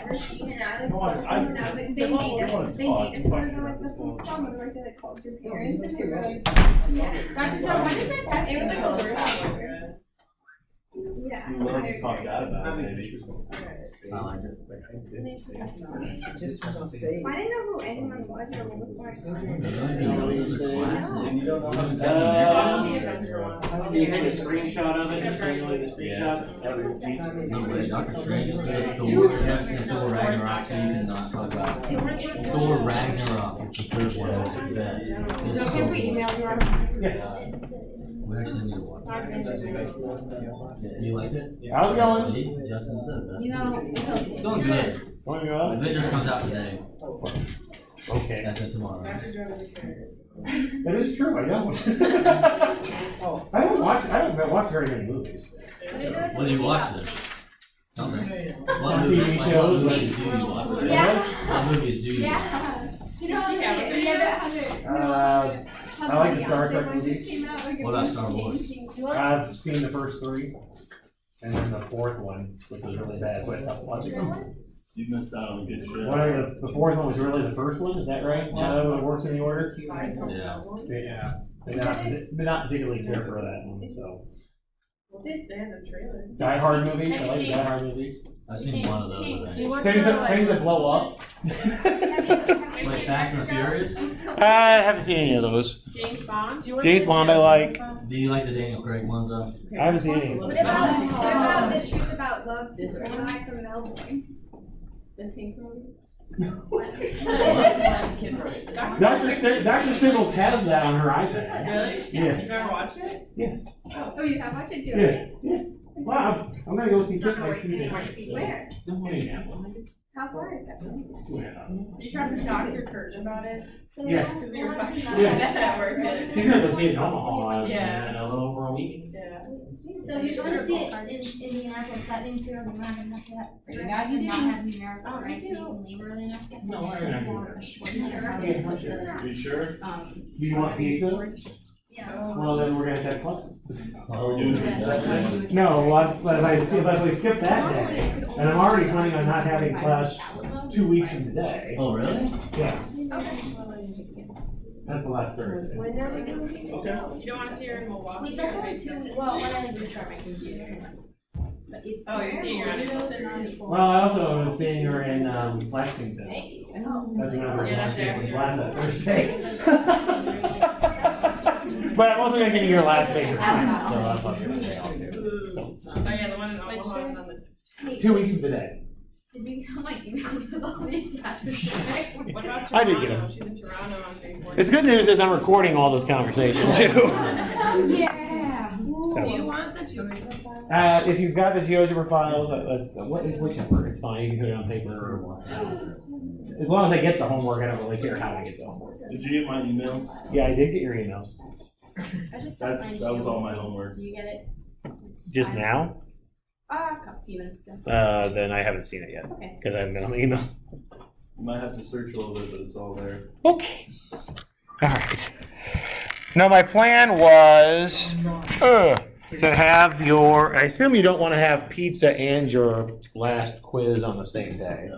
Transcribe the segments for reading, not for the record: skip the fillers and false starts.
ever seen, and I like called someone. I was like, they made us want to go like the whole song. Otherwise, they like called your parents, and they were like, yeah. Dr. Joe, when is that test? It was like a story. Yeah. You want to talk that about it, maybe. Just to say. I didn't know who anyone was or what was going on. Can you take a screenshot of it and simulate a screenshot? No way, Dr. Strange is good. Thor Ragnarok, so you cannot talk about Thor Ragnarok. It's the third one. So can we email you? Yes. We actually need to watch it. You liked it? How's it going? Justin said that. You know, It's going good. Want to go out? Avengers comes out today. Okay. That's it tomorrow. That is true, I don't. I don't watch very many movies. What do you watch then? Something. What TV shows. movies do you watch? Yeah. What movies do you watch? Yeah. You know, I like the Star Trek movies. What about Star Wars? I've seen the first 3, and then the 4th one, which was really bad, so I stopped watching them. You missed out on a good shit. The 4th one was really the first one, is that right? How it works in the order? Yeah. Yeah. Did not particularly care for that one, so. Die Hard movies, I like Die Hard movies. I've seen one of those, I think. Things that blow up. Like Fast and the Furious? I haven't seen any of those. James Bond? James Bond I like. Do you like the Daniel Craig ones though? I haven't seen any of What those. about The Truth About Love? This one guy from Melbourne. The pink movie? Dr. Siggles has that on her iPad. Really? Yes. You've never watched it? Yes. Oh, you have watched it too? Yeah. Yeah. Wow, I'm gonna go see Kit next Tuesday night. Where? Minneapolis. How far is that from you? You talked to Dr. Kurt about it? Yes. Because we were talking about Yes. that works good. She's gonna go see it in Omaha Yeah. in a little over a week. Yeah. So if you want to see it in Indianapolis, that means you're not gonna have to have. God, you did not have numerical, Oh, me right? So you too. can leave early enough. No, I'm not doing that. Are you sure? Do you want pizza? Yeah. Well, then we're gonna have classes. Are we doing it? No, but if we skip that day, and I'm already planning on not having class 2 weeks from today. Oh, really? Yes, Okay. that's the last Thursday. Okay. You don't want to see her in Milwaukee? Wait, that's only 2 weeks. Well, when I restart my computer. But it's. Oh, you're seeing her in Well, I also am seeing her in Lexington. That's another Yeah, that's one. after. Class that Thursday. But I'm also gonna give you your last day for time, so I'll probably give you a day off too. Oh, yeah, the one in Omaha is on the. 2 weeks from today. Did you get all my emails with all the attachments? What about Toronto? I did get 'em. She's in Toronto on Facebook. It's good news is I'm recording all this conversation too. Yeah. Do you want the GeoGebra file? If you've got the GeoGebra files, whichever, it's fine. You can put it on paper or what. As long as I get the homework, I don't really care how I get the homework. Did you get my emails? Yeah, I did get your emails. I just sent mine to you. That was all my homework. Do you get it? Just now? A few minutes ago. Then I haven't seen it yet Okay. because I haven't been on my email. You might have to search a little bit, but it's all there. Okay. All right. Now my plan was to have your. I assume you don't want to have pizza and your last quiz on the same day.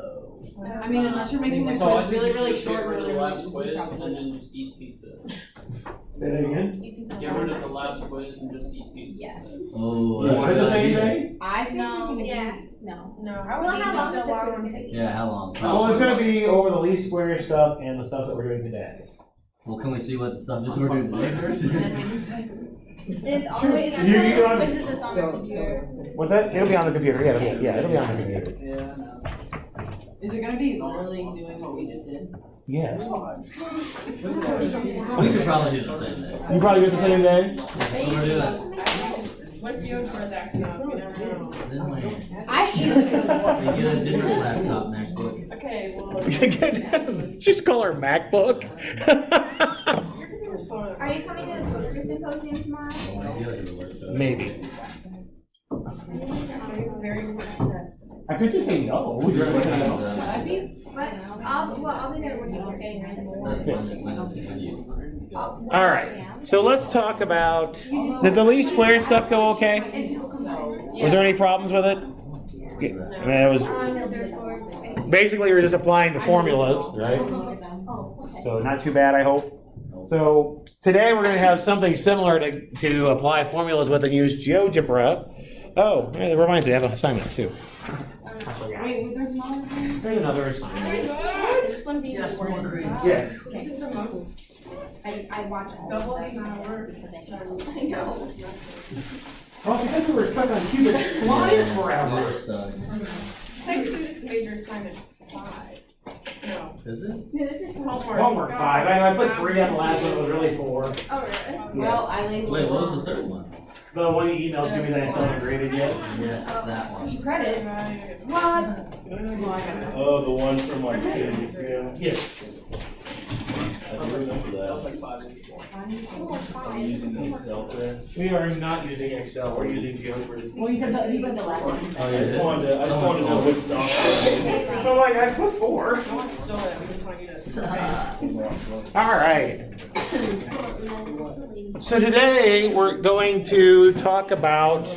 I mean, unless you're making the quiz really, really short, really, last really quiz and probably. then just eat pizza. Say that again. Get rid of the last quiz and just eat pizza. Yes. Oh, You that's want a it good the same idea. day? I think No, we can yeah. No. No. Well, how long is the quiz gonna be? Yeah, how long? Well, it's going to be over the least square stuff and the stuff that we're doing today. Well, can we see what the stuff is we're doing today first? It's all the way You can run- quizzes that's on the computer. What's that? It'll be on the computer. Yeah, it'll be on the computer. Yeah, no. Is it gonna be literally doing what we just did? Yes. We could probably do the same thing. You probably do it the same day? We'll do that. What if GeoGebra is acting up? You never know. Then we I hate GeoGebra. get a different laptop, MacBook. Okay, well. Just call her MacBook. Are you coming to the poster symposium tomorrow? I feel like it'll work, though. Maybe. Very good stats. I could just say no. Would you rather say no? Should I be? But I'll be there when you're okay, right? All right. So let's talk about. Did the least square stuff go okay? Was there any problems with it? And that was basically we're just applying the formulas, right? So not too bad, I hope. So today we're going to have something similar to apply formulas with and use GeoGebra. Oh, yeah, that reminds me, I have an assignment too. Wait, there's another thing? There's another assignment. Is this one being recorded? Yes. This is the most. I watch all Double of the that. amount of work. I know. Oh, because we were stuck on cubic splines forever. Technically, this major assignment 5. No. Is it? No, this is Homework 5. I put 3 on the last one, it was really 4. Oh, really? Well, I labeled Wait, it what was wrong. the third one? The one you emailed to me that I still haven't graded yet. Yes, that one. Credit. What? Oh, the one from like 2 weeks ago? Yes. I do remember That was that. like 5 weeks before. Are you using Excel today? We are not using Excel, we're using GeoGebra. Well, he said the last one. Oh, I just wanted to know which software. But like, I put 4. No one stole it, we just want you to. All right. So today we're going to talk about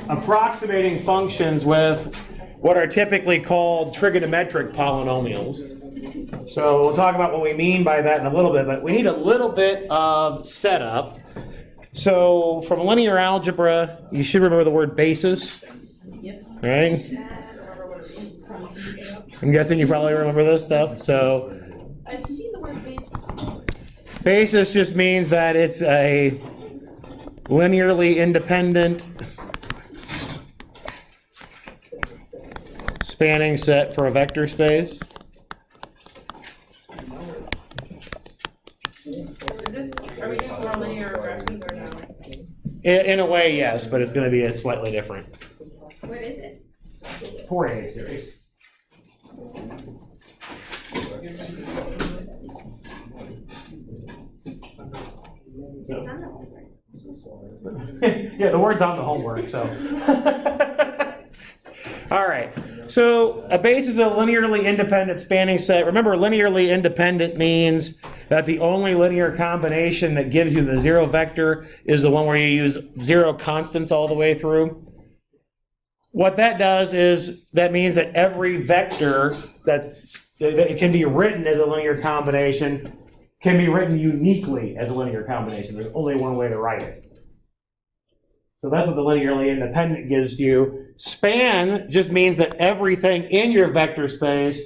approximating functions with what are typically called trigonometric polynomials. So we'll talk about what we mean by that in a little bit, but we need a little bit of setup. So from linear algebra, you should remember the word basis. Yep. Right? I'm guessing you probably remember this stuff. So I've seen the word basis before. basis just means that it's a linearly independent spanning set for a vector space. Are we using more linear regressions or no? In a way, yes, but it's going to be a slightly different. What is it? Fourier series. It's on the homework. Yeah, the word's on the homework, so. All right. So a basis is a linearly independent spanning set. Remember, linearly independent means that the only linear combination that gives you the zero vector is the one where you use zero constants all the way through. What that does is that means that every vector that it can be written as a linear combination can be written uniquely as a linear combination. There's only one way to write it. So that's what the linearly independent gives you. Span just means that everything in your vector space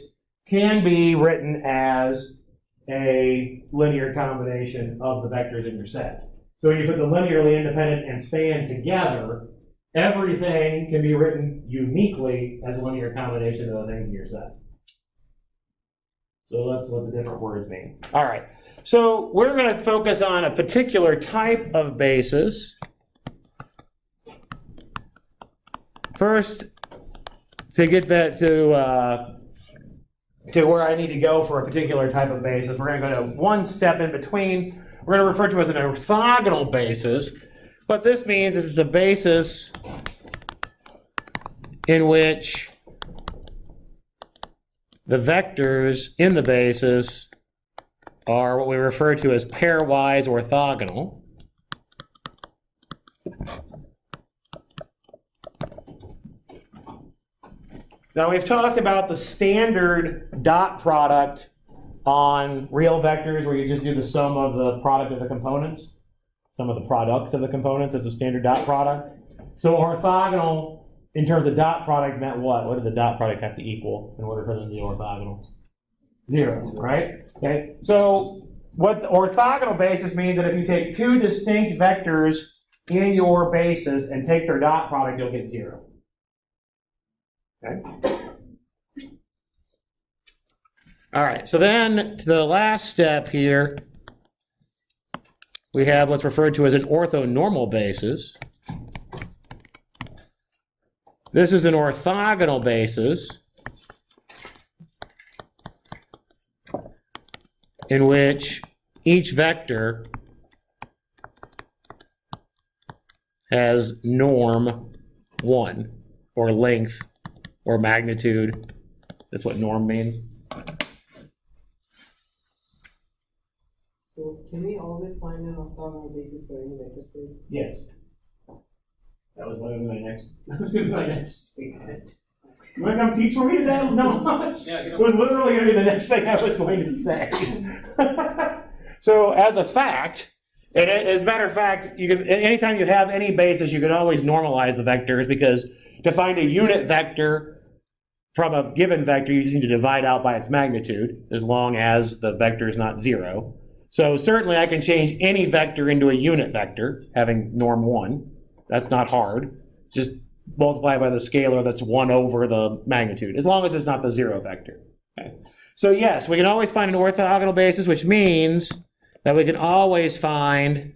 can be written as a linear combination of the vectors in your set. So when you put the linearly independent and span together, everything can be written uniquely as a linear combination of the things in your set. So that's what the different words mean. All right. So we're going to focus on a particular type of basis. First, to get that to where I need to go for a particular type of basis, we're going to go to one step in between. We're going to refer to it as an orthogonal basis. What this means is it's a basis in which the vectors in the basis are what we refer to as pairwise orthogonal. Now we've talked about the standard dot product on real vectors where you just do the sum of the product of the components, sum of the products of the components as a standard dot product. So orthogonal in terms of dot product meant what? What did the dot product have to equal in order for them to be orthogonal? 0, right? Okay. So what the orthogonal basis means that if you take two distinct vectors in your basis and take their dot product, you'll get 0. Okay. All right, so then to the last step here, we have what's referred to as an orthonormal basis. This is an orthogonal basis in which each vector has norm 1, or length, or magnitude. That's what norm means. So can we always find an orthogonal basis for any vector space? Yes. That was going to be my next statement. You want to come teach for me today? No, much. It was literally going to be the next thing I was going to say. So as a fact, and as a matter of fact, you can, anytime you have any basis, you can always normalize the vectors, because to find a unit vector from a given vector, you just need to divide out by its magnitude, as long as the vector is not 0. So certainly I can change any vector into a unit vector, having norm 1. That's not hard. Just multiply by the scalar that's 1 over the magnitude, as long as it's not the 0 vector. Okay. So yes, we can always find an orthogonal basis, which means that we can always find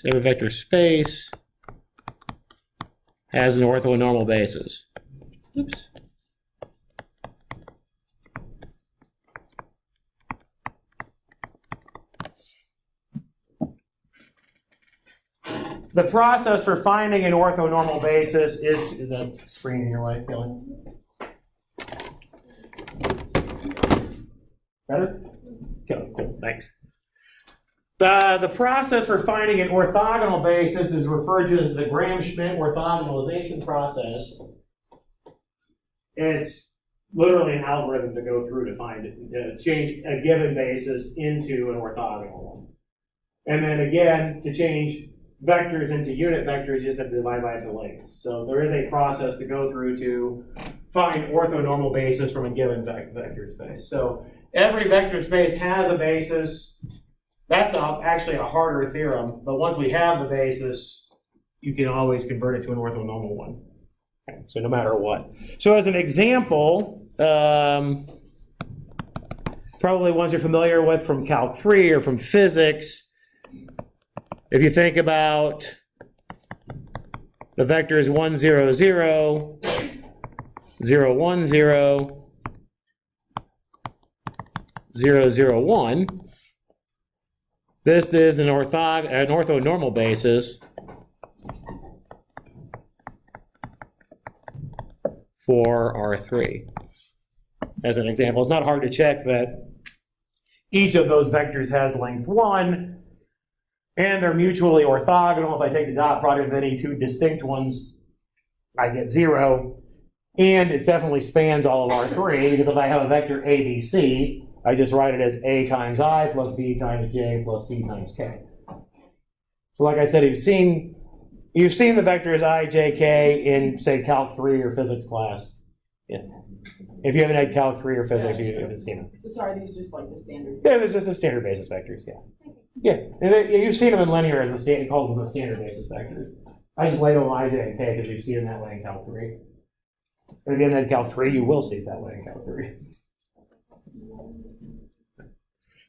every vector space has an orthonormal basis. The process for finding an orthonormal basis is that screen in your way, Kelly? Better? Cool, thanks. The process for finding an orthogonal basis is referred to as the Gram-Schmidt orthogonalization process. It's literally an algorithm to go through to find it, to change a given basis into an orthogonal one. And then again, to change vectors into unit vectors, you just have to divide by the lengths. So there is a process to go through to find orthonormal basis from a given vector space. So every vector space has a basis. That's actually a harder theorem, but once we have the basis, you can always convert it to an orthonormal one. Okay, so no matter what. So as an example, probably ones you're familiar with from Calc 3 or from physics, if you think about the vectors 1, 0, 0, 0, 1, 0, 0, 0, 1, this is an orthonormal basis for R3. As an example, it's not hard to check that each of those vectors has length 1, and they're mutually orthogonal. If I take the dot product of any two distinct ones, I get 0. And it definitely spans all of R3, because if I have a vector ABC, I just write it as A times I plus B times J plus C times K. So like I said, you've seen the vectors I, J, K in, say, Calc 3 or physics class. Yeah. If you haven't had Calc 3 or physics, you haven't seen them. So are these just like the standard? Yeah, there's just the standard basis vectors, yeah. Yeah, and you've seen them in linear as you call them the standard basis vectors. I just label them I, J, and K because you see them that way in Calc 3. And if you haven't had Calc 3, you will see it that way in Calc 3.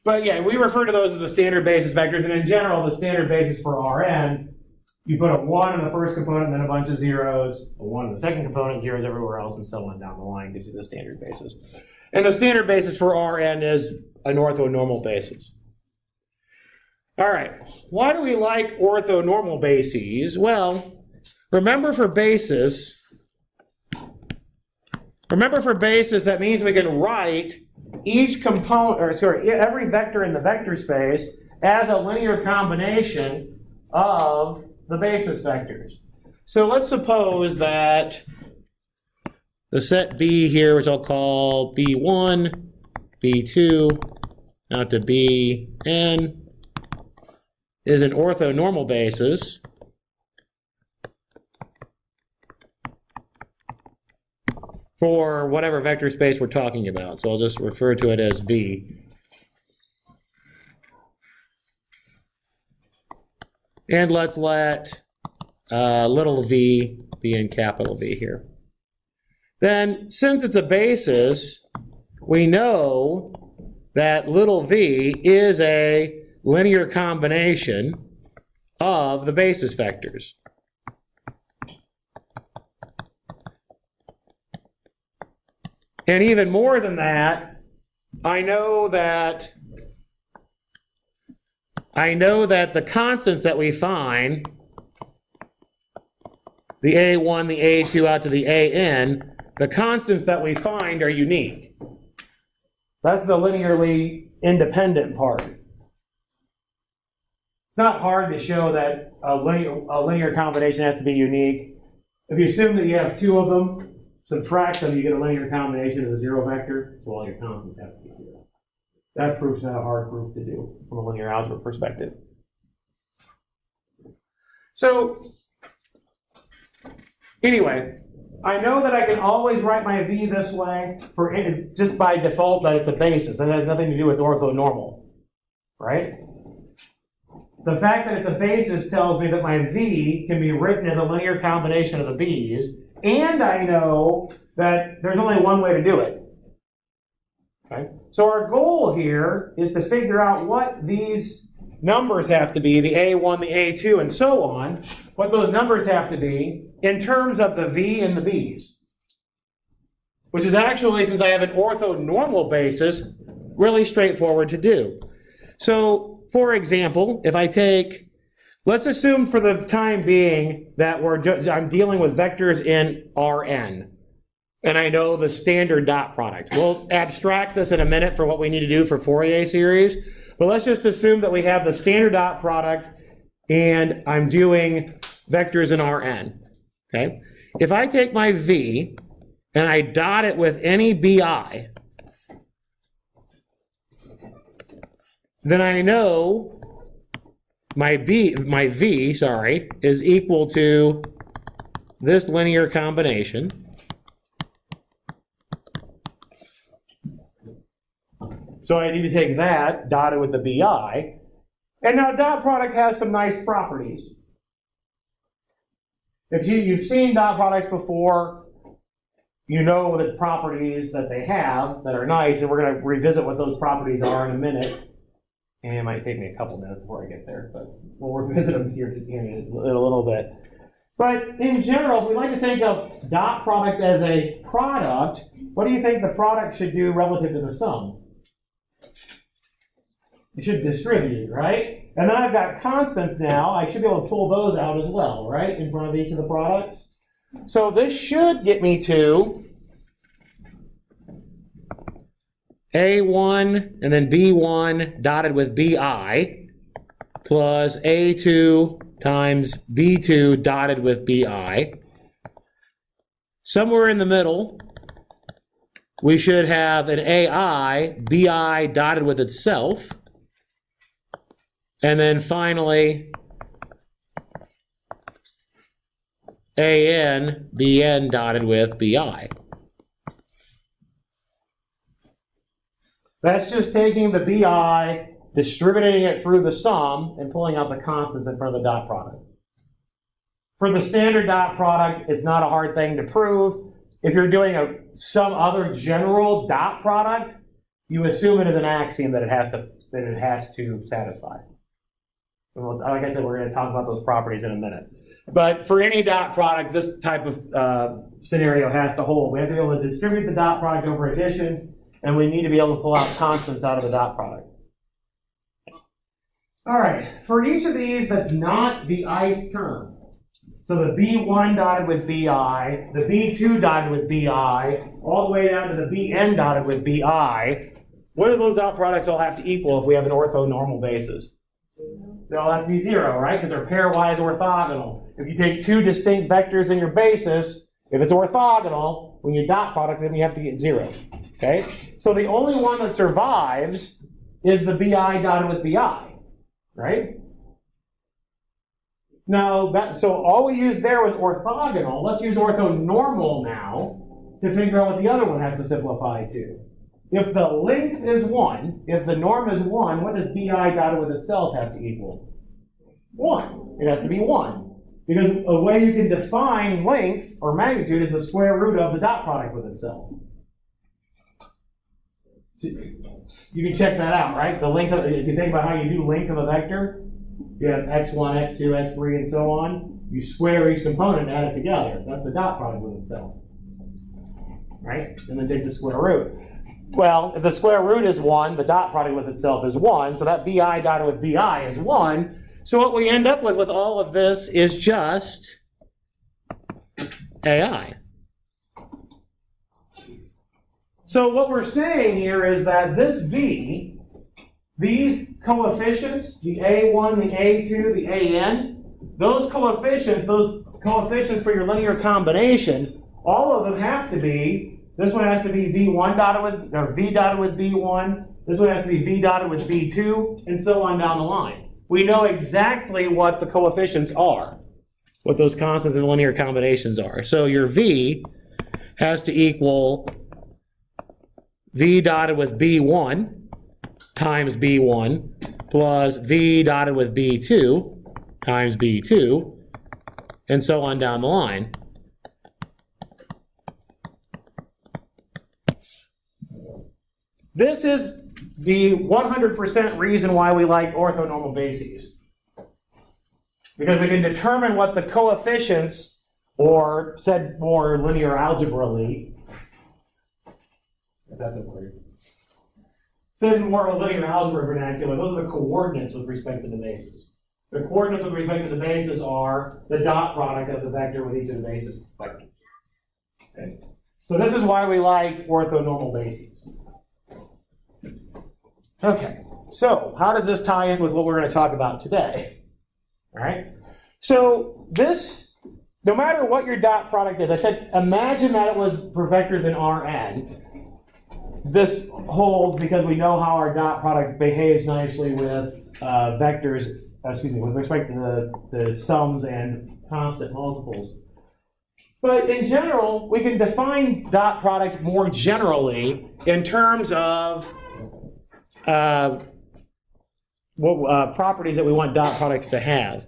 But yeah, we refer to those as the standard basis vectors, and in general, the standard basis for Rn, you put a 1 in the first component, and then a bunch of zeros, a 1 in the second component, zeros everywhere else, and so on down the line gives you the standard basis. And the standard basis for Rn is an orthonormal basis. All right, why do we like orthonormal bases? Well, remember for basis, that means we can write each component, every vector in the vector space as a linear combination of the basis vectors. So let's suppose that the set B here, which I'll call B1, B2, out to Bn, is an orthonormal basis for whatever vector space we're talking about. So I'll just refer to it as V. And let's let little v be in capital V here. Then, since it's a basis, we know that little v is a linear combination of the basis vectors. And even more than that, I know that the constants that we find, the A1, the A2 out to the AN, the constants that we find are unique. That's the linearly independent part. It's not hard to show that a linear combination has to be unique. If you assume that you have two of them, subtract them, you get a linear combination of a zero vector, so all your constants have to be zero. That proof's not a hard proof to do from a linear algebra perspective. So, anyway, I know that I can always write my v this way for just by default that it's a basis. That has nothing to do with orthonormal, right? The fact that it's a basis tells me that my v can be written as a linear combination of the b's, and I know that there's only one way to do it. Okay? So our goal here is to figure out what these numbers have to be, the A1, the A2, and so on, what those numbers have to be in terms of the v and the b's. Which is actually, since I have an orthonormal basis, really straightforward to do. So, for example, if I take, let's assume for the time being that I'm dealing with vectors in Rn. And I know the standard dot product. We'll abstract this in a minute for what we need to do for Fourier series. But let's just assume that we have the standard dot product and I'm doing vectors in Rn. Okay? If I take my v and I dot it with any bi, then I know my v is equal to this linear combination. So I need to take that, dotted with the bi. And now dot product has some nice properties. If you've seen dot products before, you know the properties that they have that are nice, and we're going to revisit what those properties are in a minute. And it might take me a couple minutes before I get there, but we'll revisit them here in a little bit. But in general, if we like to think of dot product as a product, what do you think the product should do relative to the sum? It should distribute, right? And then I've got constants now. I should be able to pull those out as well, right, in front of each of the products. So this should get me to A1 and then B1 dotted with BI plus A2 times B2 dotted with BI. Somewhere in the middle, we should have an AI, BI dotted with itself. And then finally, AN, BN dotted with BI. That's just taking the BI, distributing it through the sum, and pulling out the constants in front of the dot product. For the standard dot product, it's not a hard thing to prove. If you're doing some other general dot product, you assume it is an axiom that it has to satisfy. Well, like I said, we're going to talk about those properties in a minute. But for any dot product, this type of scenario has to hold. We have to be able to distribute the dot product over addition, and we need to be able to pull out constants out of the dot product. All right, for each of these that's not the ith term, so the B1 dotted with BI, the B2 dotted with BI, all the way down to the BN dotted with BI, what do those dot products all have to equal if we have an orthonormal basis? They all have to be zero, right? Because they're pairwise orthogonal. If you take two distinct vectors in your basis, if it's orthogonal, when you dot product them, you have to get zero. Okay? So the only one that survives is the BI dotted with BI, right? Now, so all we used there was orthogonal. Let's use orthonormal now to figure out what the other one has to simplify to. If the length is 1, if the norm is 1, what does BI dotted with itself have to equal? 1. It has to be 1. Because a way you can define length or magnitude is the square root of the dot product with itself. You can check that out, right? The length of, if you think about how you do length of a vector, you have x1, x2, x3, and so on. You square each component and add it together. That's the dot product with itself. Right? And then take the square root. Well, if the square root is 1, the dot product with itself is 1, so that BI dotted with BI is 1. So what we end up with all of this is just AI. So what we're saying here is that this V these coefficients, the A1, the A2, the AN, those coefficients for your linear combination, all of them have to be, this one has to be V1 dotted with, or V dotted with B1, this one has to be V dotted with B2, and so on down the line. We know exactly what the coefficients are, what those constants in the linear combinations are. So your V has to equal V dotted with B1 times B1 plus V dotted with B2 times B2, and so on down the line. This is the 100% reason why we like orthonormal bases. Because we can determine what the coefficients, or said more linear algebraically, if that's a word, said in more linear algebra vernacular, those are the coordinates with respect to the bases. The coordinates with respect to the bases are the dot product of the vector with each of the bases vectors. Okay. So this is why we like orthonormal bases. Okay, so how does this tie in with what we're going to talk about today? All right, so this, no matter what your dot product is, I said imagine that it was for vectors in Rn. This holds because we know how our dot product behaves nicely with vectors, with respect to the sums and constant multiples. But in general, we can define dot product more generally in terms of properties that we want dot products to have.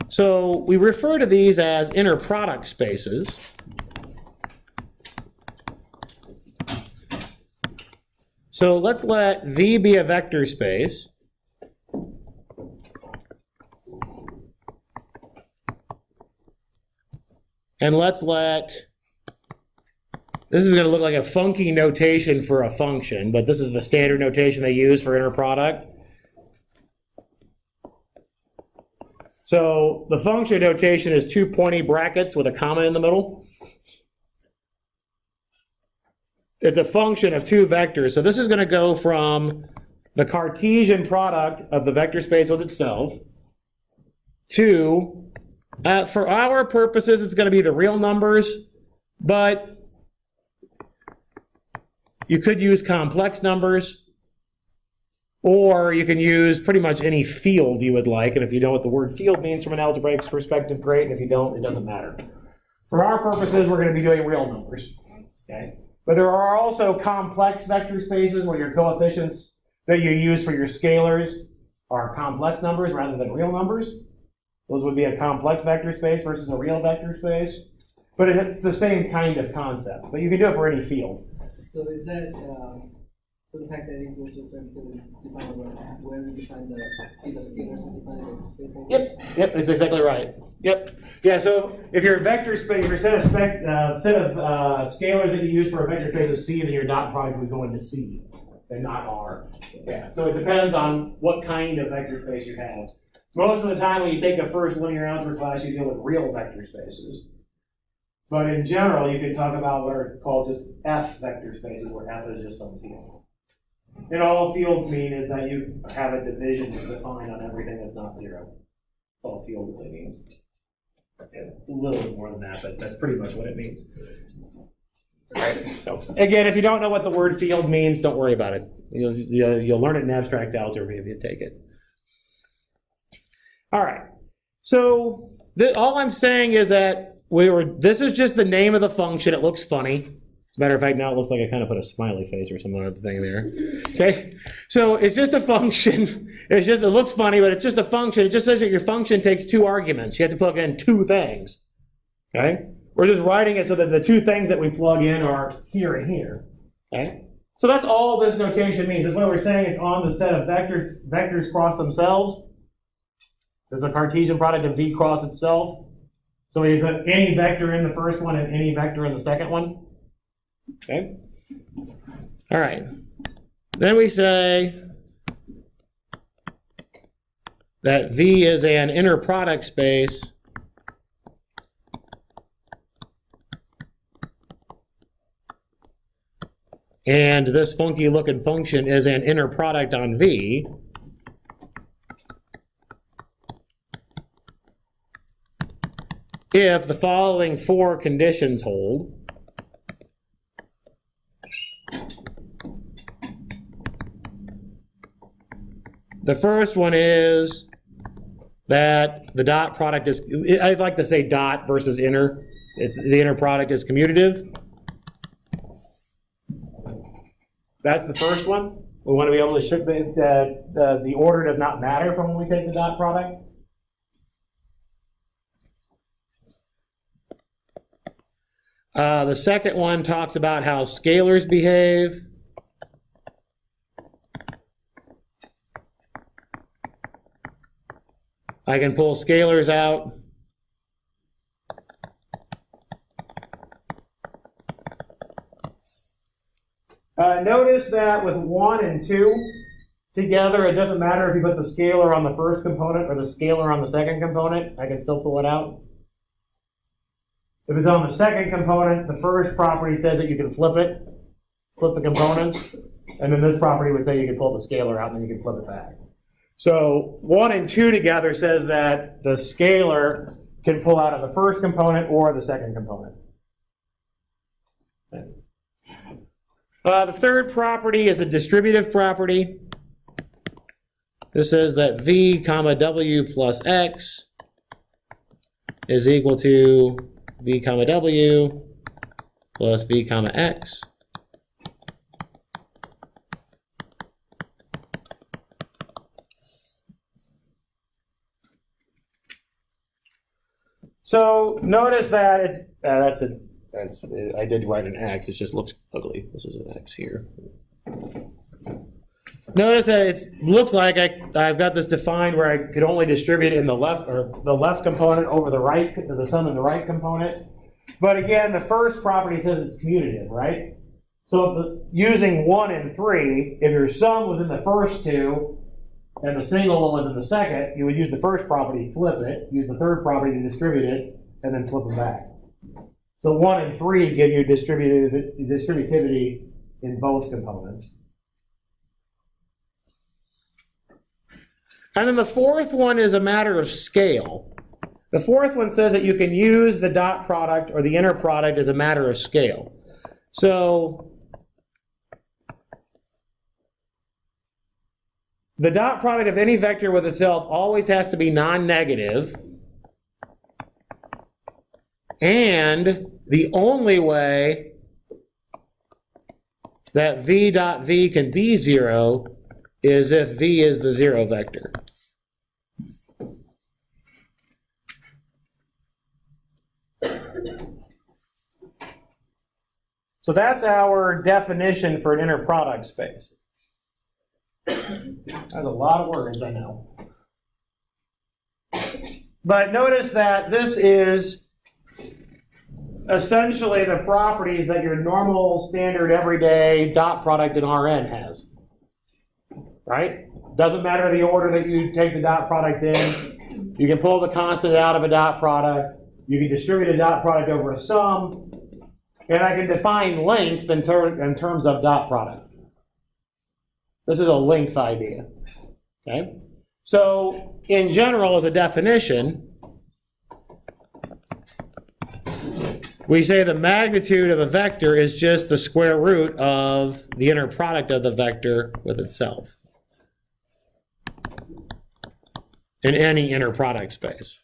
So we refer to these as inner product spaces. So let's let V be a vector space. And let's let, this is going to look like a funky notation for a function, but this is the standard notation they use for inner product. So the function notation is two pointy brackets with a comma in the middle. It's a function of two vectors. So this is going to go from the Cartesian product of the vector space with itself to, for our purposes, it's going to be the real numbers, but you could use complex numbers, or you can use pretty much any field you would like. And if you know what the word field means from an algebraic perspective, great. And if you don't, it doesn't matter. For our purposes, we're going to be doing real numbers. Okay? But there are also complex vector spaces where your coefficients that you use for your scalars are complex numbers rather than real numbers. Those would be a complex vector space versus a real vector space. But it's the same kind of concept. But you can do it for any field. So is that, so the fact that it equals to a certain field is defined where we define the field of scalars, we define the vector space? Yep, that's exactly right. Yep. Yeah, so if your vector space, your set of scalars that you use for a vector space is C, then your dot product would go into C and not R. Yeah, so it depends on what kind of vector space you have. Most of the time when you take a first linear algebra class, you deal with real vector spaces. But in general, you can talk about what are called just F vector spaces, where F is just some field. And all fields mean is that you have a division that's defined on everything that's not zero. That's all field really means. A little bit more than that, but that's pretty much what it means. Right. So again, if you don't know what the word field means, don't worry about it. You'll learn it in abstract algebra if you take it. All right. So all I'm saying is that this is just the name of the function. It looks funny. As a matter of fact, now it looks like I kind of put a smiley face or something on the thing there. Okay? So it's just a function. It looks funny, but it's just a function. It just says that your function takes two arguments. You have to plug in two things. Okay? We're just writing it so that the two things that we plug in are here and here. Okay? So that's all this notation means. That's why we're saying it's on the set of vectors cross themselves. There's a Cartesian product of V cross itself. So we put any vector in the first one and any vector in the second one. Okay? All right. Then we say that V is an inner product space and this funky looking function is an inner product on V. if the following 4 conditions hold. The first one is that the dot product is, I'd like to say dot versus inner. The inner product is commutative. That's the first one. We want to be able to show that the order does not matter from when we take the dot product. The second one talks about how scalars behave. I can pull scalars out. Notice that with 1 and 2 together, it doesn't matter if you put the scalar on the first component or the scalar on the second component. I can still pull it out. If it's on the second component, the first property says that you can flip it, flip the components, and then this property would say you can pull the scalar out and then you can flip it back. So 1 and 2 together says that the scalar can pull out of the first component or the second component. Okay. The third property is a distributive property. This says that v comma w plus x is equal to v comma w plus v comma x. So notice that it's I did write an x. It just looks ugly. This is an x here. Notice that it looks like I've got this defined where I could only distribute in the left component over the right, the sum in the right component. But again, the first property says it's commutative, right? So using 1 and 3, if your sum was in the first two and the single one was in the second, you would use the first property, flip it, use the third property to distribute it, and then flip it back. So 1 and 3 give you distributivity in both components. And then the fourth one is a matter of scale. The fourth one says that you can use the dot product or the inner product as a matter of scale. So the dot product of any vector with itself always has to be non-negative. And the only way that v dot v can be 0 is if v is the 0 vector. So that's our definition for an inner product space. That's a lot of words, I know. But notice that this is essentially the properties that your normal, standard, everyday dot product in Rn has. Right? Doesn't matter the order that you take the dot product in. You can pull the constant out of a dot product. You can distribute a dot product over a sum. And I can define length in terms of dot product. This is a length idea. Okay? So, in general, as a definition, we say the magnitude of a vector is just the square root of the inner product of the vector with itself in any inner product space.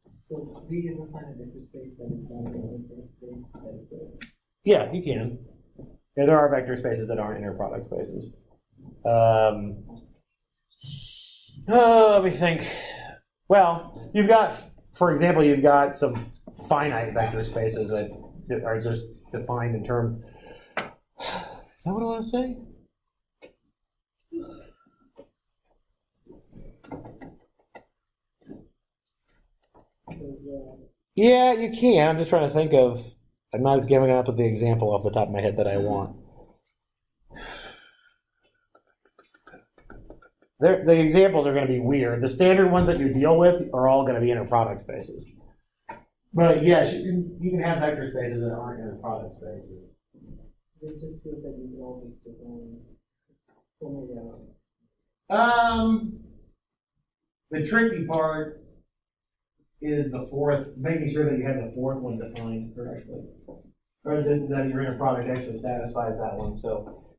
So we ever find a vector space that is not a vector space that is good? Yeah, you can. Yeah, there are vector spaces that aren't inner product spaces. Let me think. Well, you've got, for example, you've got some finite vector spaces that are just defined in terms. Is that what I want to say? Yeah, you can. I'm just trying to think of. I'm not giving up with the example off the top of my head that I want. The examples are going to be weird. The standard ones that you deal with are all going to be inner product spaces. But yes, you can have vector spaces that aren't inner product spaces. It just feels like you can always define. The tricky part is the fourth, making sure that you have the fourth one defined correctly. Or that your inner product actually satisfies that one. So,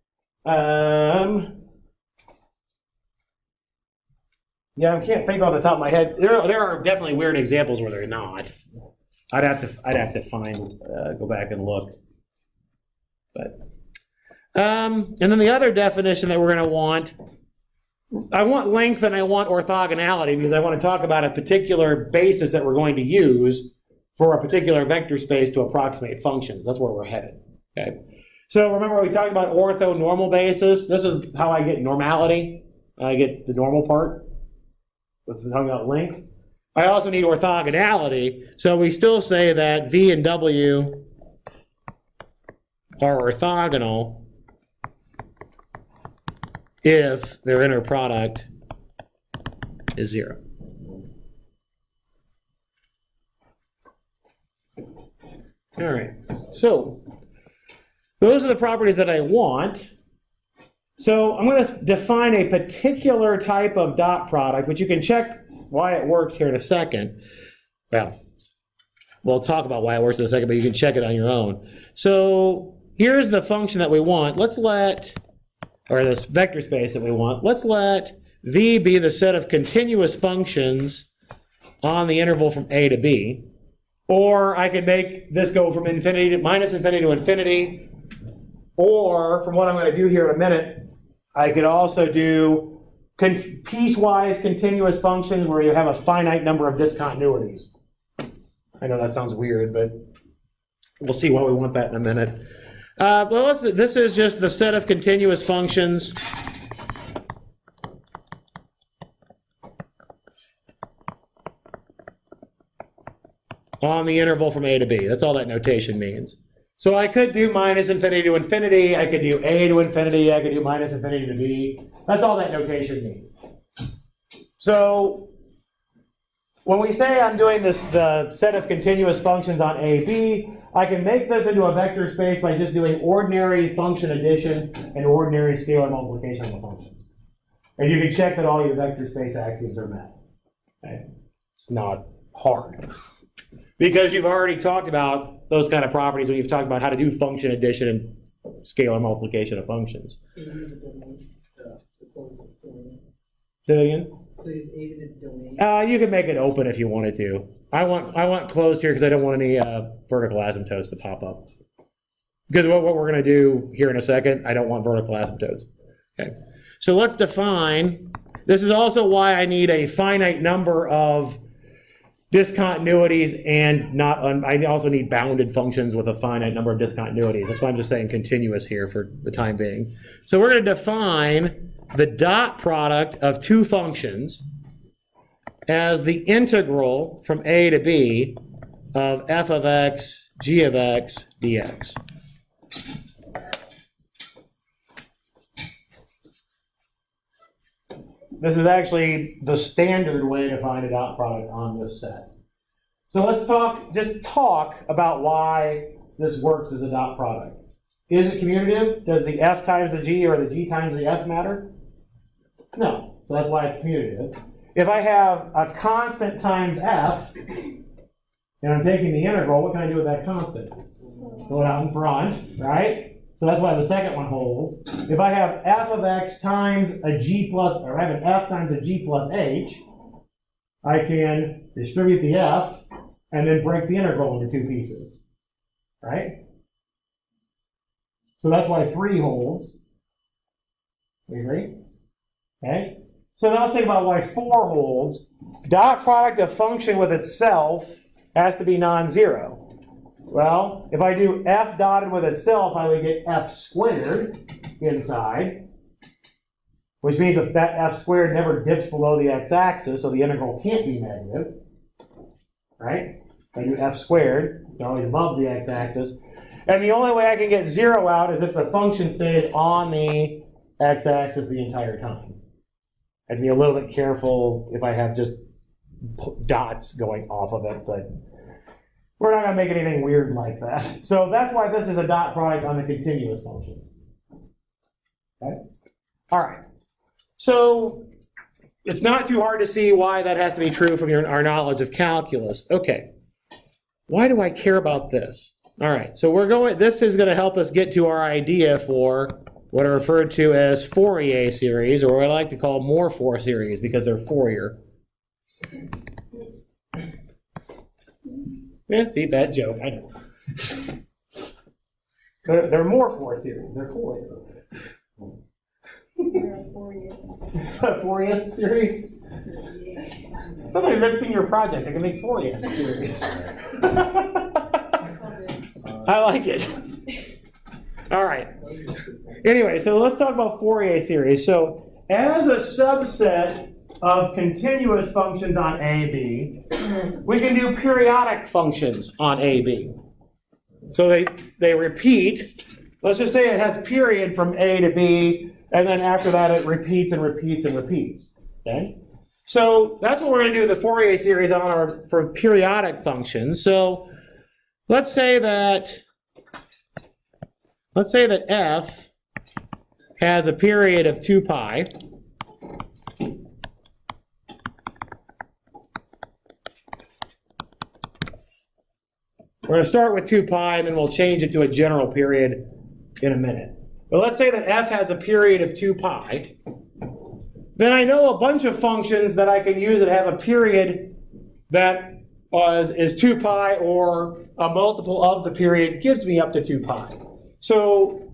yeah, I can't think off the top of my head. There are definitely weird examples where they're not. I'd have to find, go back and look. But, and then the other definition that we're going to want, I want length and I want orthogonality because I want to talk about a particular basis that we're going to use for a particular vector space to approximate functions. That's where we're headed. Okay. So remember we talked about orthonormal basis. This is how I get normality. I get the normal part with talking about length. I also need orthogonality. So we still say that V and W are orthogonal if their inner product is 0. All right, so those are the properties that I want. So I'm going to define a particular type of dot product, which you can check why it works here in a second. Well, we'll talk about why it works in a second, but you can check it on your own. So here's the function that we want. Let's let, or this vector space that we want, let's let V be the set of continuous functions on the interval from A to B. Or I could make this go from infinity to minus infinity to infinity. Or from what I'm going to do here in a minute, I could also do piecewise continuous functions where you have a finite number of discontinuities. I know that sounds weird, but we'll see why we want that in a minute. Well, this is just the set of continuous functions on the interval from A to B. That's all that notation means. So I could do minus infinity to infinity, I could do A to infinity, I could do minus infinity to B. That's all that notation means. So when we say I'm doing this, the set of continuous functions on A, B, I can make this into a vector space by just doing ordinary function addition and ordinary scalar multiplication of the functions. And you can check that all your vector space axioms are met. Okay? It's not hard. Because you've already talked about those kind of properties when you've talked about how to do function addition and scalar multiplication of functions. Say it again? So is A the domain? You can make it open if you wanted to. I want closed here because I don't want any vertical asymptotes to pop up. Because what we're going to do here in a second, I don't want vertical asymptotes. Okay. So let's define. This is also why I need a finite number of discontinuities and I also need bounded functions with a finite number of discontinuities. That's why I'm just saying continuous here for the time being. So we're going to define the dot product of two functions as the integral from A to B of f of x, g of x, dx. This is actually the standard way to find a dot product on this set. So let's just talk about why this works as a dot product. Is it commutative? Does the f times the g or the g times the f matter? No. So that's why it's commutative. If I have a constant times f, and I'm taking the integral, what can I do with that constant? Throw it out in front, right? So that's why the second one holds. If I have f of x times a g plus, or I have an f times a g plus h, I can distribute the f and then break the integral into two pieces, right? So that's why 3 holds. We agree? Okay. So now let's think about why 4 holds. Dot product of function with itself has to be non-zero. Well, if I do f dotted with itself, I would get f squared inside, which means if that f squared never dips below the x-axis, so the integral can't be negative, right? If I do f squared, it's always above the x-axis. And the only way I can get 0 out is if the function stays on the x-axis the entire time. I have to be a little bit careful if I have just dots going off of it, but we're not going to make anything weird like that. So that's why this is a dot product on a continuous function. Okay? All right. So it's not too hard to see why that has to be true from our knowledge of calculus. Okay, why do I care about this? All right, so this is going to help us get to our idea for what are referred to as Fourier series, or what I like to call more Fourier series because they're Fourier. Yeah, see, bad joke, I know. They're more Fourier series, they're Fourier. Fourier series? Sounds like a good senior project. I can make Fourier series. I like it. All right. Anyway, so let's talk about Fourier series. So as a subset of continuous functions on AB, we can do periodic functions on AB. So they repeat. Let's just say it has period from A to B, and then after that it repeats and repeats and repeats. Okay? So that's what we're going to do the Fourier series on for periodic functions. So let's say that f has a period of 2 pi. We're going to start with 2 pi, and then we'll change it to a general period in a minute. But let's say that f has a period of 2 pi. Then I know a bunch of functions that I can use that have a period that is 2 pi, or a multiple of the period gives me up to 2 pi. So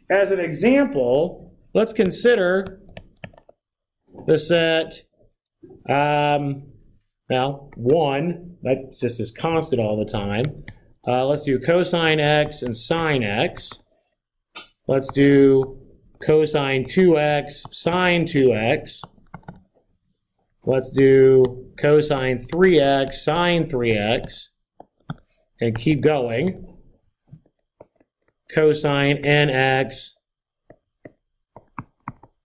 as an example, let's consider the set, 1, that just is constant all the time. Let's do cosine x and sine x. Let's do cosine 2x, sine 2x. Let's do cosine 3x, sine 3x. And keep going. Cosine nx,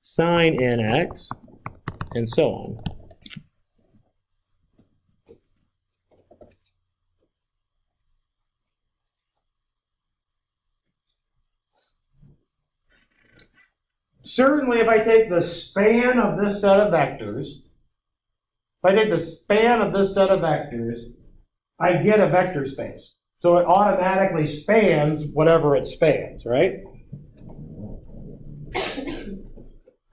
sine nx, and so on. Certainly, if I take the span of this set of vectors, I get a vector space. So it automatically spans whatever it spans, right?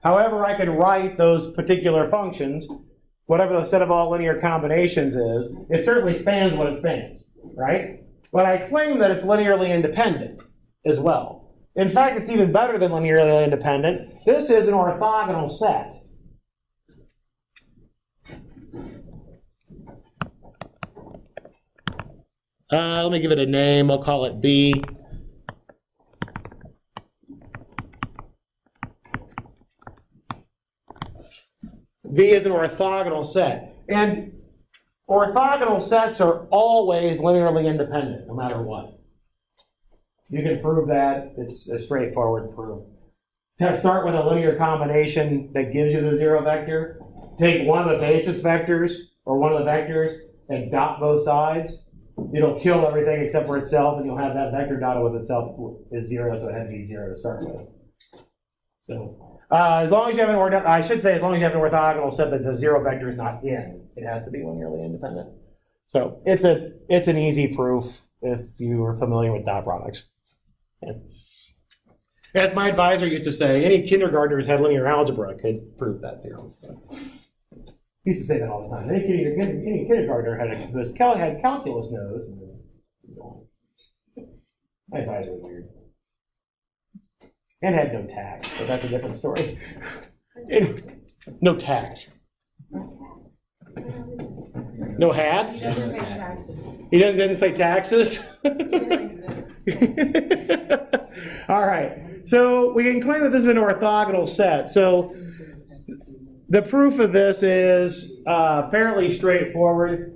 However, I can write those particular functions, whatever the set of all linear combinations is, it certainly spans what it spans, right? But I claim that it's linearly independent as well. In fact, it's even better than linearly independent. This is an orthogonal set. Let me give it a name. I'll call it B. B is an orthogonal set. And orthogonal sets are always linearly independent, no matter what. You can prove that. It's a straightforward proof. Start with a linear combination that gives you the zero vector. Take one of the basis vectors, or one of the vectors, and dot both sides. It'll kill everything except for itself, and you'll have that vector dotted with itself is 0, so it had to be 0 to start with. So as long as you have an orthogonal set that the zero vector is not in, it has to be linearly independent. So it's an easy proof if you are familiar with dot products. And as my advisor used to say, any kindergartner who's had linear algebra could prove that theorem. So. He used to say that all the time. Any kindergartner had calculus knows. My advisor was weird. And had no tact, but that's a different story. No tact. No hats? He doesn't pay taxes? All right. So we can claim that this is an orthogonal set. So the proof of this is fairly straightforward.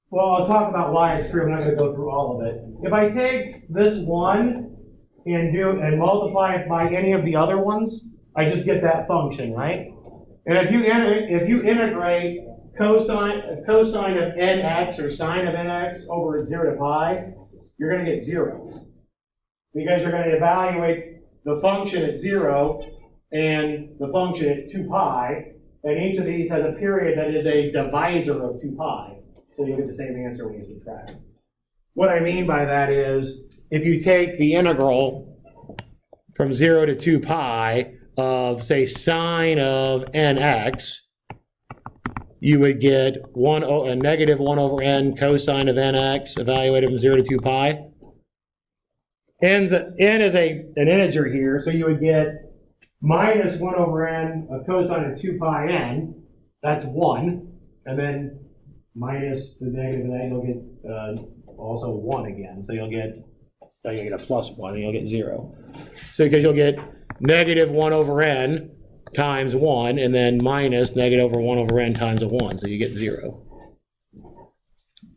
Well, I'll talk about why it's true. I'm not going to go through all of it. If I take this one and multiply it by any of the other ones, I just get that function, right? And if you integrate cosine of nx or sine of nx over 0 to pi, you're going to get 0. Because you're going to evaluate the function at 0 and the function at 2 pi, and each of these has a period that is a divisor of 2 pi. So you'll get the same answer when you subtract. What I mean by that is, if you take the integral from 0 to 2 pi of, say, sine of nx, you would get a negative 1 over n cosine of nx evaluated from 0 to 2 pi. N is an integer here, so you would get minus 1 over n of cosine of 2 pi n. That's 1. And then minus the negative of that, you'll get also 1 again. So you'll get a plus 1, and you'll get 0. So because you'll get negative 1 over n times 1, and then minus negative over 1 over n times a 1. So you get 0.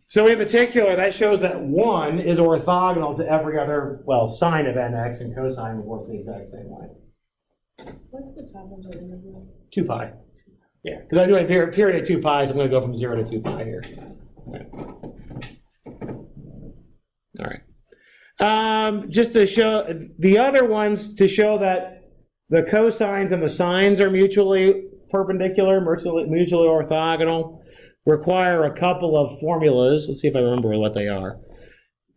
So in particular, that shows that 1 is orthogonal to every other, well, sine of nx and cosine would work the exact same way. What's the top of the interval? 2 pi. Yeah, because I'm doing a period of 2 pi, so I'm going to go from 0 to 2 pi here. All right. Just to show the other ones, to show that the cosines and the sines are mutually perpendicular, mutually orthogonal, require a couple of formulas. Let's see if I remember what they are.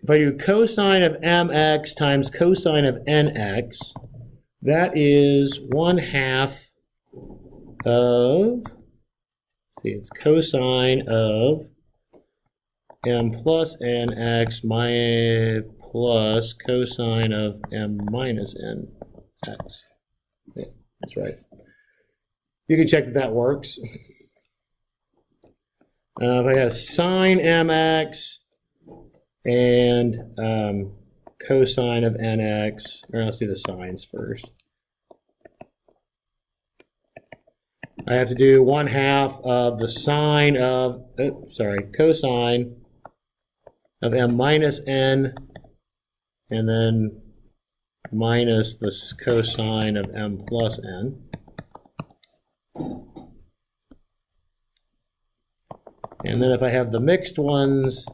If I do cosine of mx times cosine of nx, that is 1/2 of, let's see, it's cosine of m plus nx plus cosine of m minus nx. Yeah, that's right. You can check that that works. If I have sine mx and cosine of nx, or let's do the sines first. I have to do 1/2 of the sine of, cosine of m minus n, and then minus the cosine of m plus n. And then if I have the mixed ones,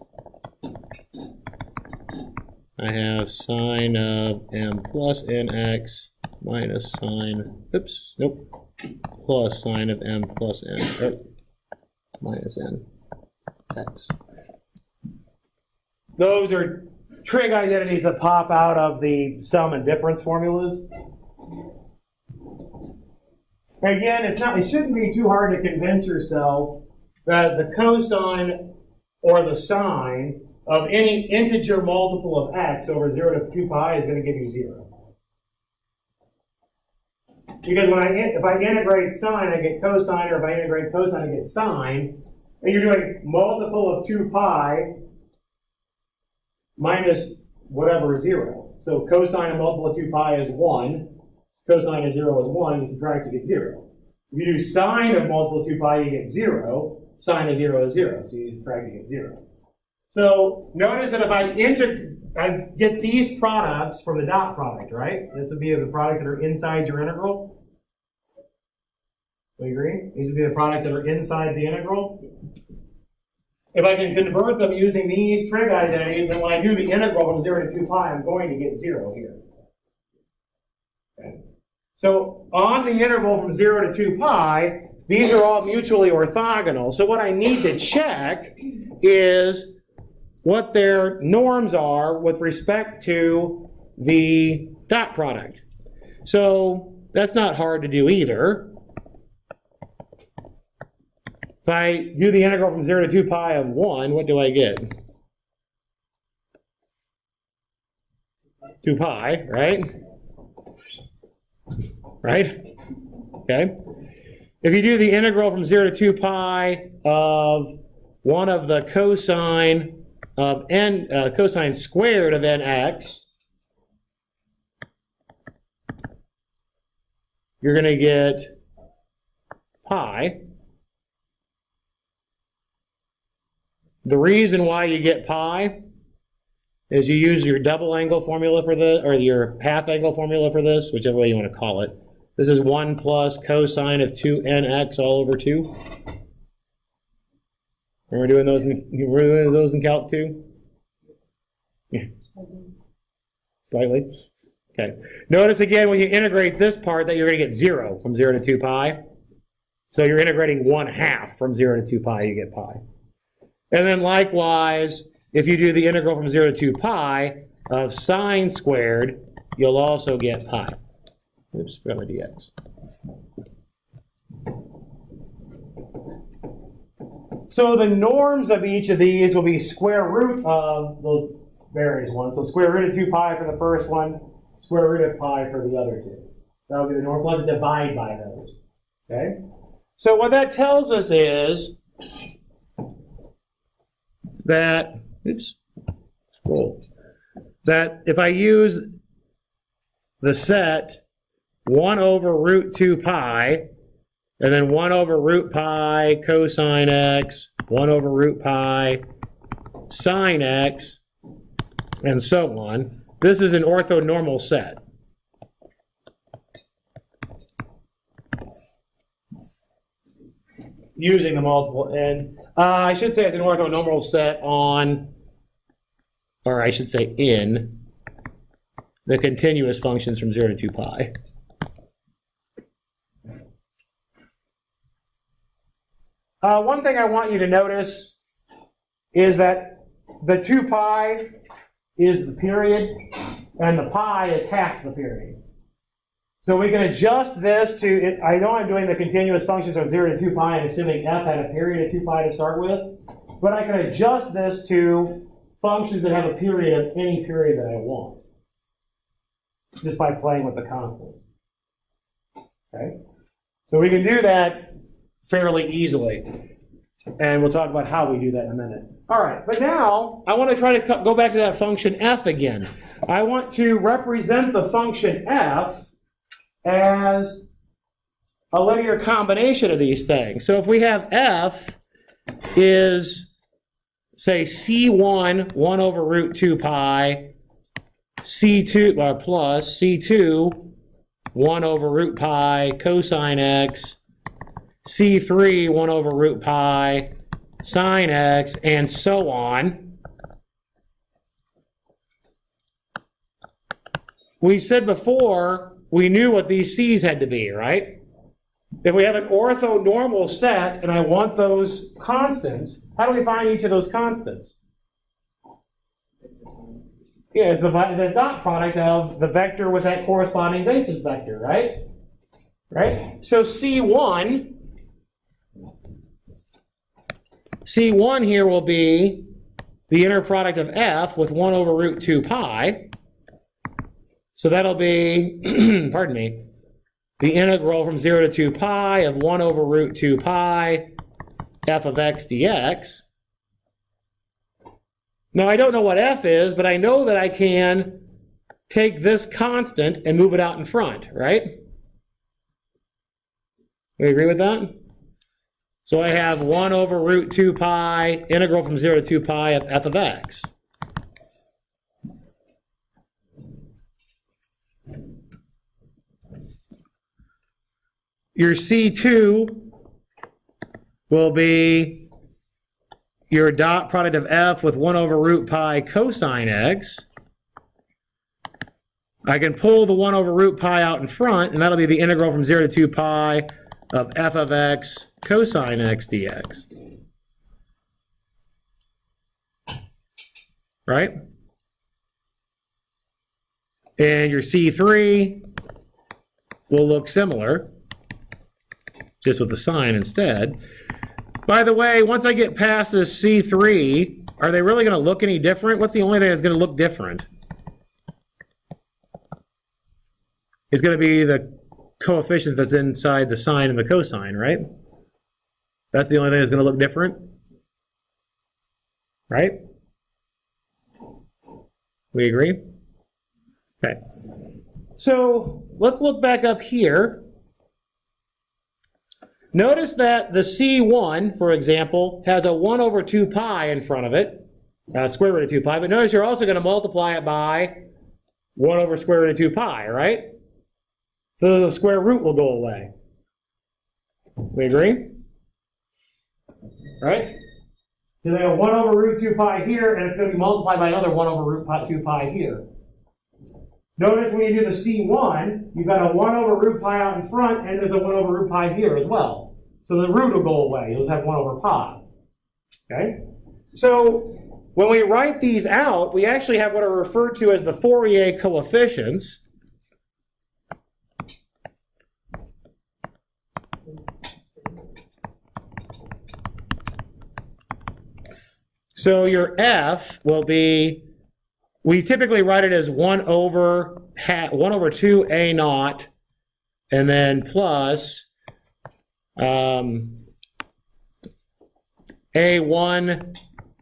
I have sine of m plus nx minus sine, plus sine of m plus n, minus n x. Those are trig identities that pop out of the sum and difference formulas. Again, it shouldn't be too hard to convince yourself that the cosine or the sine of any integer multiple of x over 0 to 2 pi is going to give you 0. Because if I integrate sine, I get cosine, or if I integrate cosine, I get sine. And you're doing multiple of 2 pi minus whatever is 0. So cosine of multiple of 2 pi is 1. Cosine of 0 is 1. You subtract, you get 0. If you do sine of multiple of 2 pi, you get 0. Sine of 0 is 0. So you subtract, you get 0. So notice that if I get these products from the dot product, right? This would be the products that are inside your integral. Do you agree? These would be the products that are inside the integral. If I can convert them using these trig identities, then when I do the integral from 0 to 2 pi, I'm going to get 0 here. Okay. So on the interval from 0 to 2 pi, these are all mutually orthogonal. So what I need to check is what their norms are with respect to the dot product. So that's not hard to do either. If I do the integral from 0 to 2 pi of 1, what do I get? 2 pi, right? Right? Okay. If you do the integral from 0 to 2 pi of 1 of the cosine of n, cosine squared of nx, you're going to get pi. The reason why you get pi is you use your double angle formula for this, or your half angle formula for this, whichever way you want to call it. This is 1 plus cosine of 2nx all over 2. Remember doing those in Calc 2? Yeah. Slightly. Okay. Notice again when you integrate this part that you're going to get 0 from 0 to 2 pi. So you're integrating 1/2 from 0 to 2 pi, you get pi. And then likewise, if you do the integral from 0 to 2 pi of sine squared, you'll also get pi. Oops, forgot my dx. So the norms of each of these will be square root of those various ones. So square root of 2 pi for the first one, square root of pi for the other two. That will be the norms. We'll have to divide by those. Okay? So what that tells us is that, that if I use the set 1 over root 2 pi, and then 1 over root pi cosine x, 1 over root pi sine x, and so on. This is an orthonormal set. Using the multiple, and I should say it's an orthonormal set on, or I should say in, the continuous functions from 0 to 2 pi. One thing I want you to notice is that the 2 pi is the period, and the pi is half the period. So we can adjust this to, I know I'm doing the continuous functions of 0 to 2 pi and assuming f had a period of 2 pi to start with, but I can adjust this to functions that have a period of any period that I want, just by playing with the constants. Okay? So we can do that fairly easily, and we'll talk about how we do that in a minute. All right, but now I want to try to go back to that function f again. I want to represent the function f as a linear combination of these things. So if we have f is, say, c1, 1 over root 2 pi, c2 plus c2, 1 over root pi cosine x, c3, 1 over root pi sine x, and so on. We said before we knew what these c's had to be, right? If we have an orthonormal set and I want those constants, how do we find each of those constants? Yeah, it's the dot product of the vector with that corresponding basis vector, right? Right? So C1 here will be the inner product of f with 1 over root 2 pi. So that'll be, pardon me, the integral from 0 to 2 pi of 1 over root 2 pi f of x dx. Now I don't know what f is, but I know that I can take this constant and move it out in front, right? We agree with that? So I have 1 over root 2 pi, integral from 0 to 2 pi of f of x. Your C2 will be your dot product of f with 1 over root pi cosine x. I can pull the 1 over root pi out in front, and that'll be the integral from 0 to 2 pi of f of x cosine x dx. Right? And your C3 will look similar, just with the sign instead. By the way, once I get past this C3, are they really going to look any different? What's the only thing that's going to look different? It's going to be the coefficient that's inside the sine and the cosine, right? That's the only thing that's going to look different, right? We agree? Okay. So let's look back up here. Notice that the C1, for example, has a 1 over 2 pi in front of it, square root of 2 pi, but notice you're also going to multiply it by 1 over square root of 2 pi, right? So the square root will go away. We agree? Right? So they have 1 over root 2 pi here, and it's going to be multiplied by another 1 over root 2 pi here. Notice when you do the C1, you've got a 1 over root pi out in front, and there's a 1 over root pi here as well. So the root will go away. You'll just have 1 over pi. Okay? So when we write these out, we actually have what are referred to as the Fourier coefficients. So your f will be, we typically write it as 1 over 2 a naught, and then plus a1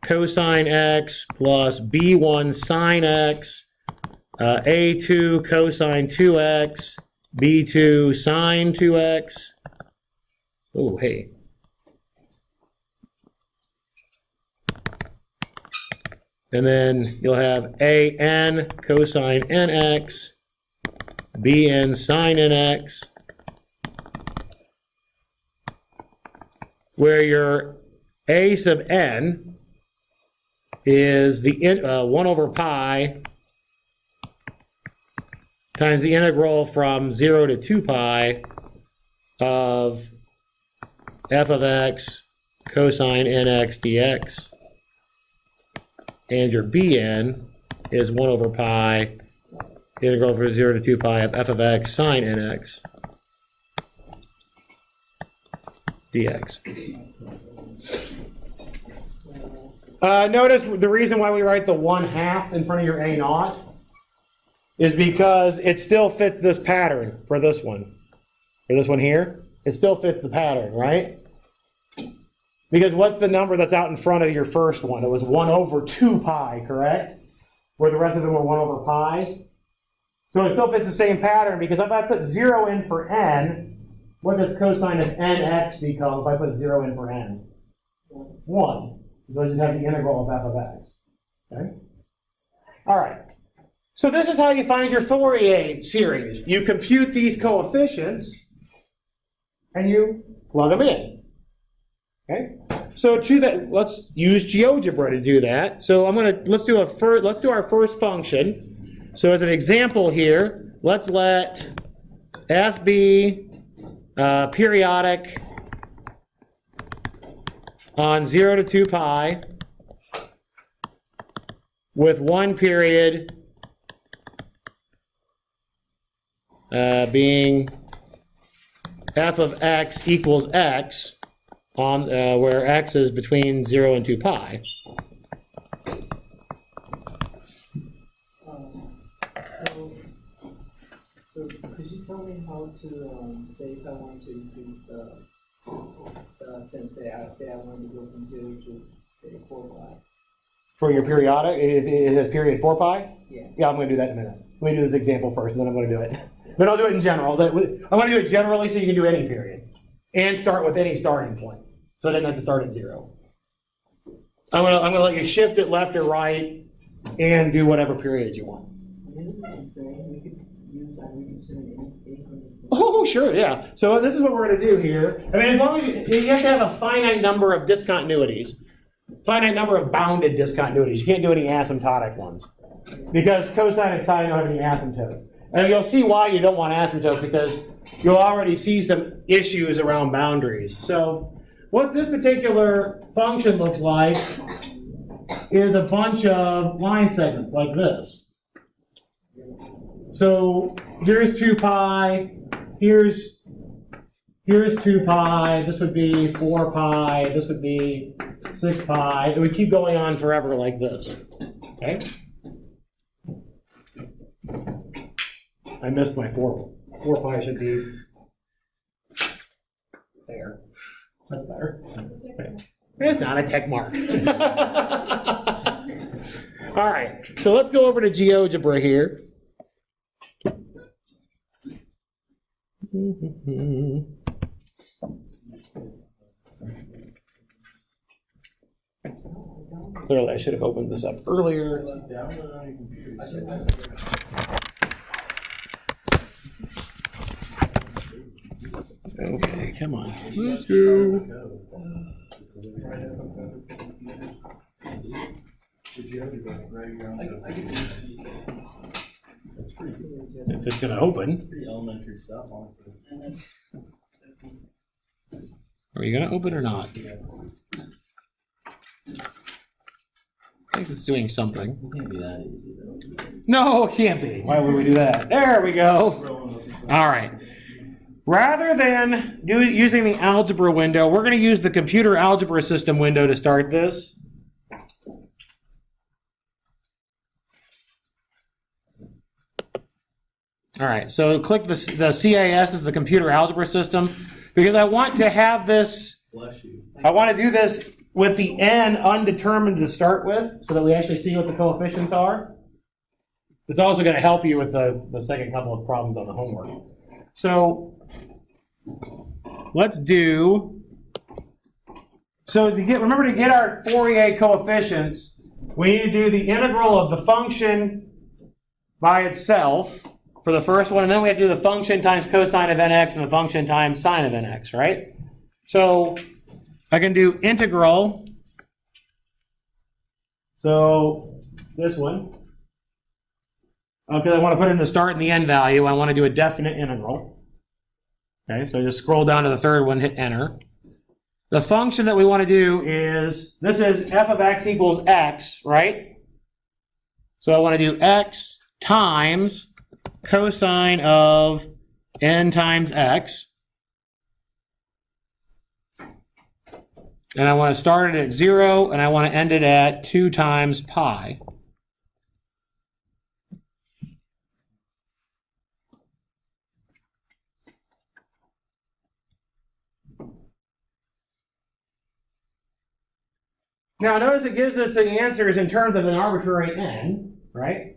cosine x plus b1 sine x, a2 cosine 2x, b2 sine 2x. Oh, hey. And then you'll have an cosine nx, bn sine nx, where your a sub n is the 1 over pi times the integral from 0 to 2 pi of f of x cosine nx dx. And your bn is 1 over pi, integral from 0 to 2 pi of f of x sine nx dx. Notice the reason why we write the 1/2 in front of your a naught is because it still fits this pattern for this one. For this one here, it still fits the pattern, right? Because what's the number that's out in front of your first one? It was 1 over 2 pi, correct? Where the rest of them were 1 over pi's. So it still fits the same pattern, because if I put 0 in for n, what does cosine of nx become if I put 0 in for n? 1. So I just have the integral of f of x. Okay? All right. So this is how you find your Fourier series. You compute these coefficients, and you plug them in. Okay, so to that, let's use GeoGebra to do that. So let's do our first function. So as an example here, let's let f be periodic on 0 to 2 pi with one period being f of x equals x, on where x is between 0 and 2 pi. So could you tell me how to say if I want to increase the say I want to go from 0 to say 4 pi? For your periodic, it has period 4 pi? Yeah. Yeah, I'm going to do that in a minute. Let me do this example first, and then I'm going to do it. Then I'll do it in general. I'm going to do it generally so you can do any period. And start with any starting point. So it doesn't have to start at 0. I'm going to let you shift it left or right and do whatever period you want. Isn't this insane? We could use that. We could send an Oh, sure, yeah. So this is what we're going to do here. I mean, as long as you have to have a finite number of discontinuities, finite number of bounded discontinuities. You can't do any asymptotic ones. Because cosine and sine don't have any asymptotes. And you'll see why you don't want asymptotes, because you'll already see some issues around boundaries. So what this particular function looks like is a bunch of line segments like this. So here's 2 pi, here's 2 pi, this would be 4 pi, this would be 6 pi. It would keep going on forever like this. Okay? I missed my 4 pi should be there. That's better. Okay. It's not a tech mark. All right, so let's go over to GeoGebra here. Clearly, I should have opened this up earlier. Okay, come on. Let's go. If it's going to open. Pretty elementary stuff, honestly. Are you going to open or not? Thinks it's doing something. It can't be that easy though. No, it can't be. Why would we do that? There we go. All right. Rather than using the algebra window, we're going to use the computer algebra system window to start this. All right, so click the CAS as the computer algebra system, because I want to have this, I want to do this with the n undetermined to start with, so that we actually see what the coefficients are. It's also going to help you with the second couple of problems on the homework. So let's do, remember to get our Fourier coefficients, we need to do the integral of the function by itself for the first one, and then we have to do the function times cosine of nx and the function times sine of nx, right? So I can do integral. So this one. Okay, I want to put in the start and the end value. I want to do a definite integral. Okay, so just scroll down to the third one, hit enter. The function that we want to do is, this is f of x equals x, right? So I want to do x times cosine of n times x. And I want to start it at 0, and I want to end it at 2 times pi. Now notice it gives us the answers in terms of an arbitrary n, right?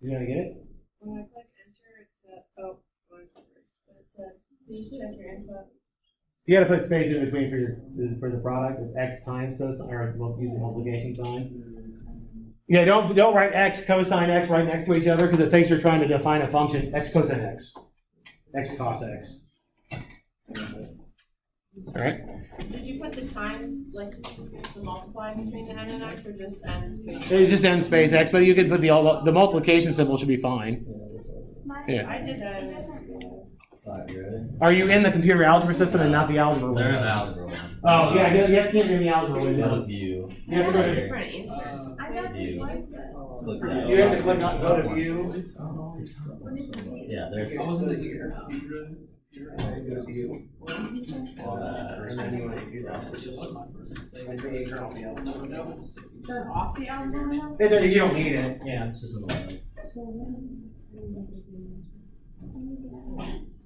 You gonna get it? When I click enter, it said, oh, Fourier Series, but it said, please check your input. You got to put space in between for the product. It's x times cosine, or using multiplication sign. Yeah, don't write x cosine x right next to each other, because it thinks you're trying to define a function x cosine x, x cos x. All right. Did you put the times, like the multiply between the n and x, or just n space? It's just n space x, but you can put the multiplication symbol should be fine. Yeah. I did that. Are you in the computer algebra system and not the algebra window? They're in the algebra one. Oh, yeah, you have to get in the algebra Go to window. view. You have to go to, Different answer. I thought this was the. Click you that. have to click on go to view. What is the view? Yeah, there's. I wasn't here. And then you want to do that. And then you turn off the algebra. Turn off the algebra? You don't need it. Yeah. It's just in the way.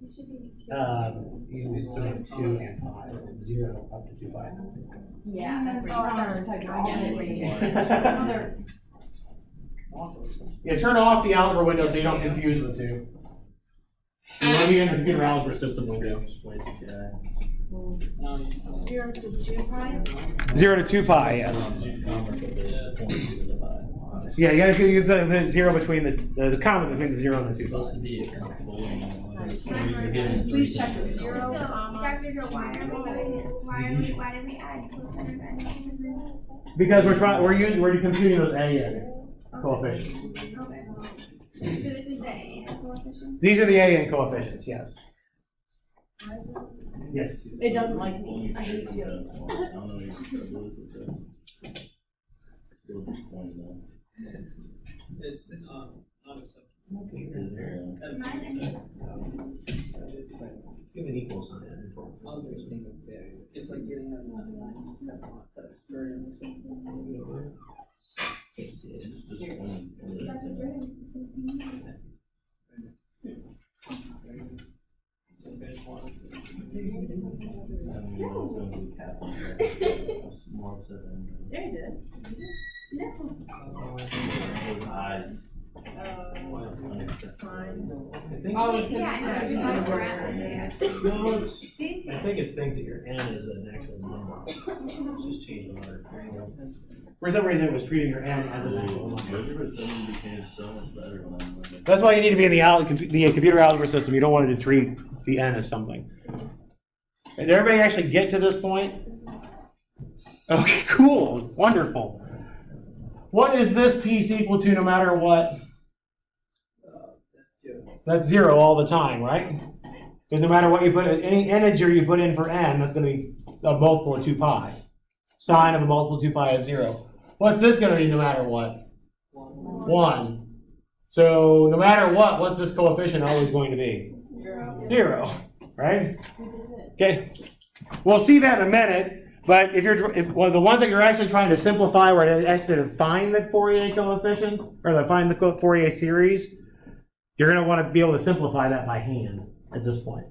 You put 2 and 5, 0 up to 2 pi. Yeah, that's right. Yeah, turn off the algebra window so you don't confuse the two. You want to be in the computer algebra system window. 0 to 2 pi? 0 to 2 pi, yes. Yeah, you put 0 between the comma between the 0 and the 2 pi. Please check your 0, So, comma. Dr. Joe, why are we doing it? Why did we add cosine of n? Because we're computing those a coefficients. Okay. So this is the a coefficient? These are the a n coefficients, yes. Yes. It doesn't like me. I hate you. It's not acceptable. Give an equal sign in for It's like getting a experience. Yeah, you did. His eyes. Sign. Oh, it's Yeah, no, it's because just around, yeah. No, it's, She's I think it's things that your n is an actual number. Let's just change the letter. For some reason, it was treating your n as an actual number. Algebra 7 became so much better when I was That's why you need to be in the computer algebra system. You don't want it to treat the n as something. Did everybody actually get to this point? Okay, cool, wonderful. What is this piece equal to no matter what? That's 0. That's 0 all the time, right? Because no matter what you put in, any integer you put in for n, that's going to be a multiple of 2 pi. Sine of a multiple of 2 pi is 0. What's this going to be no matter what? 1. So no matter what, what's this coefficient always going to be? 0. Right? Okay. We'll see that in a minute. But well, the ones that you're actually trying to simplify, where it actually to find the Fourier coefficients, or to find the Fourier series, you're going to want to be able to simplify that by hand at this point.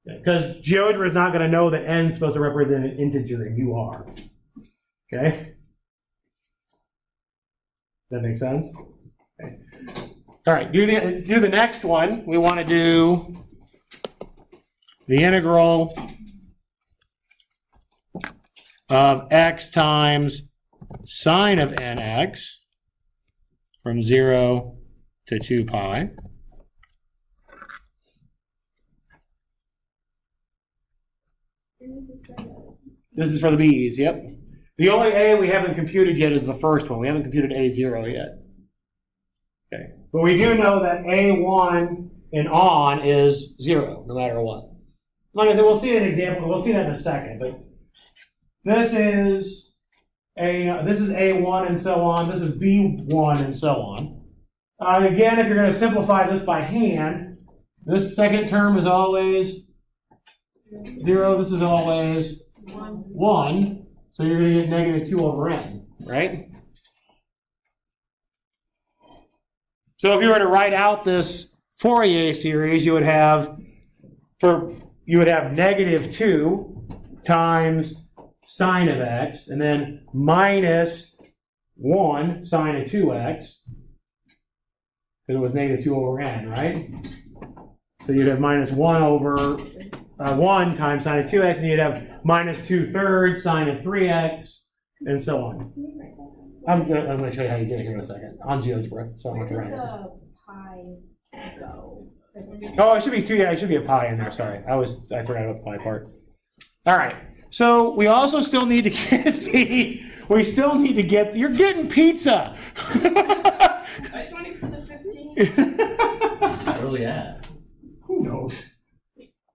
Because GeoGebra is not going to know that n is supposed to represent an integer, and you are. Okay? That makes sense? Okay. All right, do the next one. We want to do the integral of x times sine of nx from 0 to 2 pi. This is for the b's, yep. The only a we haven't computed yet is the first one. We haven't computed a0 yet. Okay, but we do know that a1 and on is 0, no matter what. Like I said, we'll see an example. We'll see that in a second. But this is a1 and so on. This is b1 and so on. Again, if you're going to simplify this by hand, this second term is always 0. This is always 1. So you're going to get negative 2 over n, right? So if you were to write out this Fourier series, you would have negative 2 times sine of x, and then minus 1 sine of 2x, because it was negative 2 over n, right? So you'd have minus 1 over 1 times sine of 2x, and you'd have minus 2/3 sine of 3x, and so on. I'm going to show you how you get it here in a second on GeoGebra, so I don't have to write it. The pi go? Oh, it should be 2. Yeah, it should be a pi in there. Sorry, I forgot about the pi part. All right. So we also still need to get you're getting pizza. I just want to get to the 15. Where are we at? Who knows?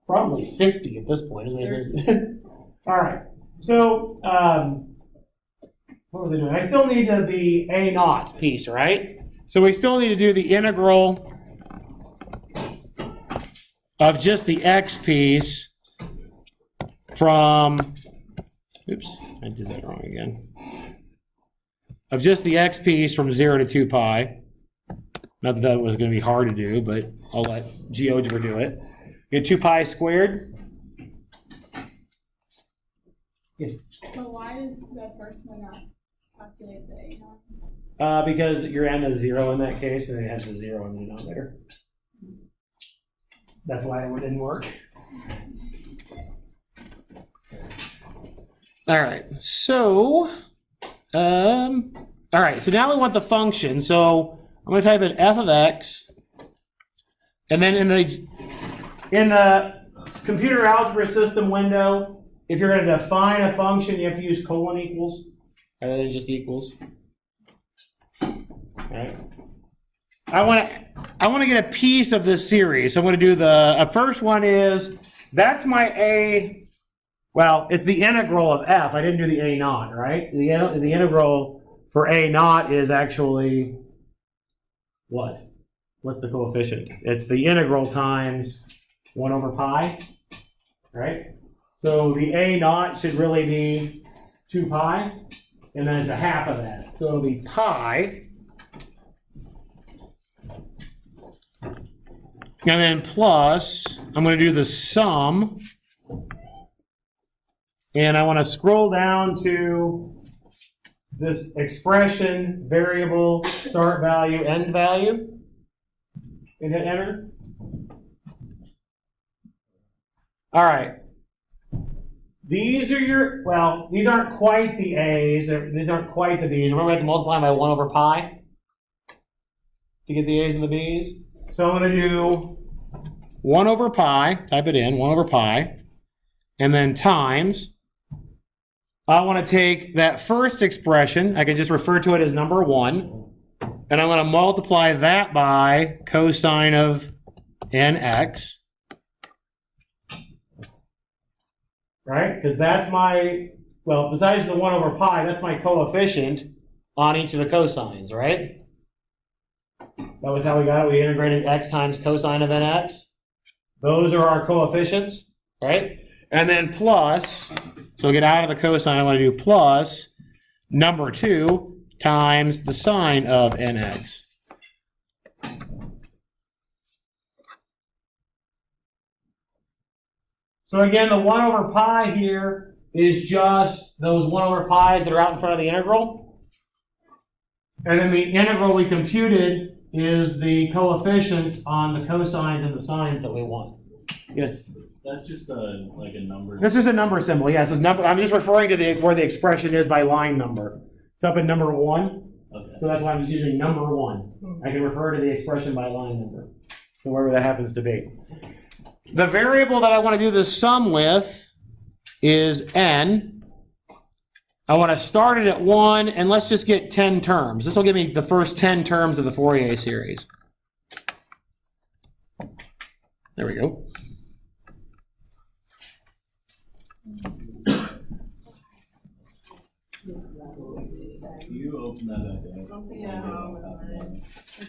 Probably 50 at this point. All right. So what was I doing? I still need the a0 piece, right? So we still need to do the integral of just the x piece from, oops, I did that wrong again. Of just the x piece from 0 to 2 pi. Not that that was going to be hard to do, but I'll let GeoGebra do it. Get 2 pi squared. Yes. So why does the first one not calculate the a0? Because your n is 0 in that case, and it has a 0 in the denominator. That's why it didn't work. All right, so now we want the function. So I'm going to type in f of x, and then in the computer algebra system window, if you're going to define a function, you have to use colon equals rather than just equals. All right. I want to get a piece of this series. So I'm going to do the first one is that's my a. Well, it's the integral of f. I didn't do the a0, right? The integral for a0 is actually what? What's the coefficient? It's the integral times 1 over pi, right? So the a0 should really be 2 pi, and then it's a half of that. So it'll be pi. And then plus, I'm going to do the sum. And I want to scroll down to this expression, variable, start value, end value. And hit enter. All right. These are these aren't quite the A's. These aren't quite the B's. Remember, we have to multiply by 1 over pi to get the A's and the B's. So I'm going to do 1 over pi, type it in, 1 over pi, and then times. I want to take that first expression, I can just refer to it as number 1, and I'm going to multiply that by cosine of nx. right? Because that's my, well, besides the 1 over pi, that's my coefficient on each of the cosines, right? That was how we got it. We integrated x times cosine of nx. Those are our coefficients, right? And then plus, so get out of the cosine, I want to do plus number 2 times the sine of nx. So again, the 1 over pi here is just those 1 over pi's that are out in front of the integral. And then the integral we computed is the coefficients on the cosines and the sines that we want. Yes? That's just like a number. This is a number symbol. Yes, this number. I'm just referring to where the expression is by line number. It's up in number 1. Okay. So that's why I'm just using number 1. I can refer to the expression by line number. So wherever that happens to be. The variable that I want to do the sum with is n. I want to start it at 1, and let's just get 10 terms. This will give me the first 10 terms of the Fourier series. There we go. You open that back up. Something, yeah.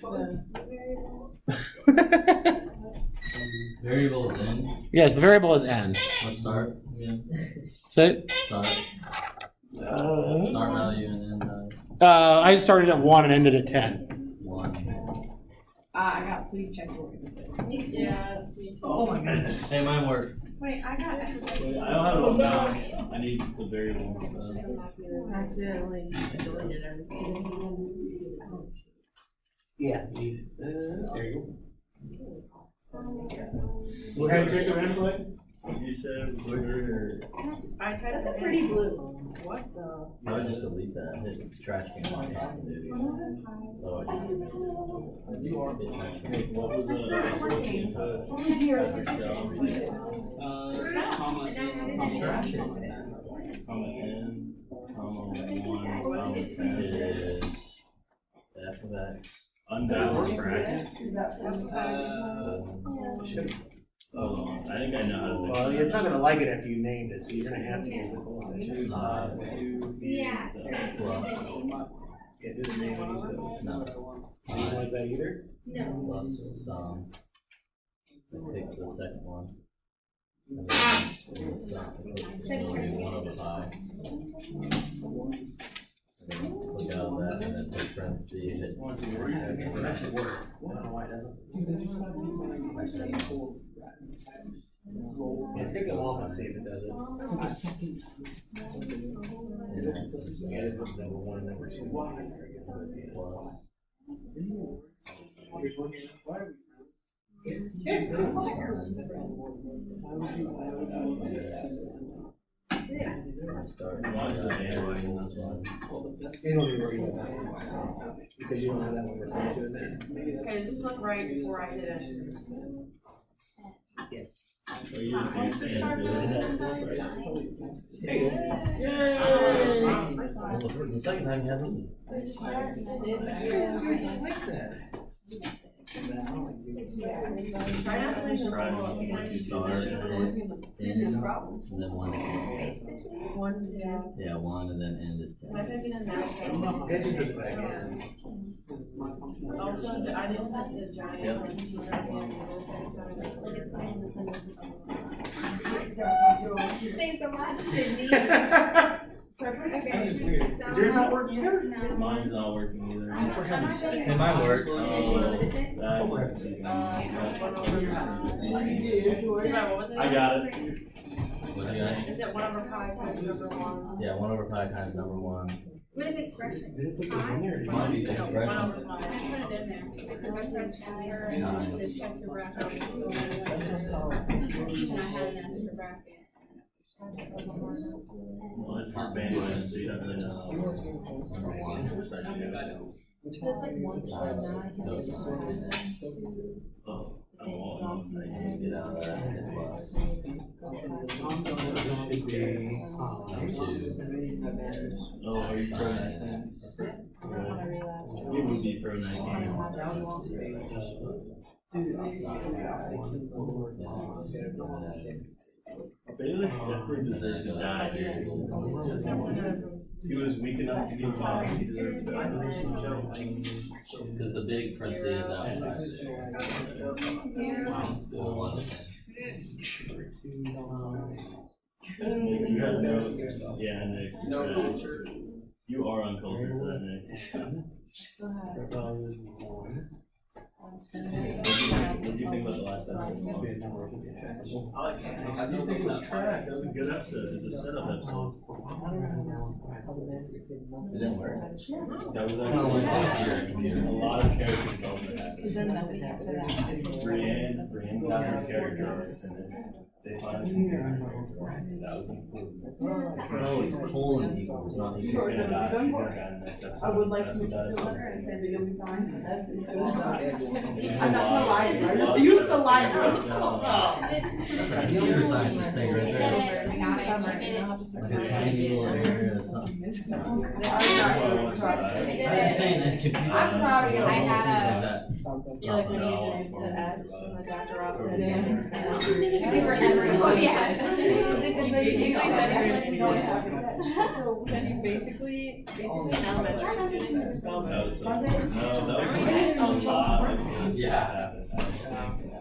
What was the variable? Variable is n. Yes, the variable is n. Let's start again. So, Start uh, value and then I started at 1 and ended at 10. 1. I got, please check your. Yeah. Oh my goodness. Hey, mine works. Wait, I got. Wait, I don't have it on now. I need the variable and stuff. Accidentally deleted everything. Yeah. There you What go. Check your input. you said Twitter I typed That's the pretty blue. What the? I would just delete that. Hit the trash can. Oh, what was the What was yours? comma n, comma 1, comma 10 is f of x. unbalanced brackets. Hold on, I think I know how to fix Well, it. it's not going to like it after you named it, so you're going to have to use the coefficient. Yeah. Plus, Yeah, do the name and use it. no, You don't like that either? No. plus sum. I pick the second one. And then the sum, it'll be 1 over pi. And then click out of that and then put parentheses, hit. That should work. I don't know why it doesn't. Yeah, take it long and see if it does it. Yeah, it was number 1, number 2. Start. One's the handwriting, that's one. You don't need to worry about that because you don't have that one referred to in there. Okay, this one right before I hit it. Yes. So you just do The second time you haven't. Try not to make Try them to all. Start and then 1 is 1, yeah. yeah, 1 and then end is 10. I typed it in now. Guess you just do it. Also, I didn't have the giant. Yep. Thanks so much, Sydney. Okay. That's just weird. Did yours not work either? Mine's not working either. For heaven's sake. Hey, mine works. What is it? What was it? I got it. What do you guys? Is it 1 over pi times number 1? Yeah, 1 over pi times number 1. What is expression? Did it put it in there? Or did you- No, 1 Expression. over pi. I put it in there because I pressed enter and it checked the bracket. So and I had an extra bracket. Well, it's for bandwidth, so you don't really know. Number 1. So it's like 1.9. Oh, I'm all lost. And then get out of that and hit plus. Number 2. Oh, are you pro 19? You would be pro 19. Bayless definitely deserved to die here. He was weak enough to get caught. He deserved to die. Because the big Princey is outside. You had no, yeah, Nick. You are uncultured for that, Nick. What do you think about the last episode? I didn't think it was trash. That was a good episode. It was a setup episode. It didn't work. That was actually a lot of character development happened. Brienne got her character arc, and then they finally that was important. Oh, it's colon people, not She's gonna die. She's gonna die in the next episode. I would like to That's make what you that feel better and say that you'll be fine. That's it's good stuff. is. I'm not gonna lie. You have to lie now. That's a computer science mistake right there. Like a tiny little area or something. I'm just saying that computer I'm science proud of you. is I like had that. Yeah, like when you use an instant S and the Dr. Rob said, Oh, yeah. So you basically elementary student spell That was so, no, that was a lot of good Yeah. stuff happened.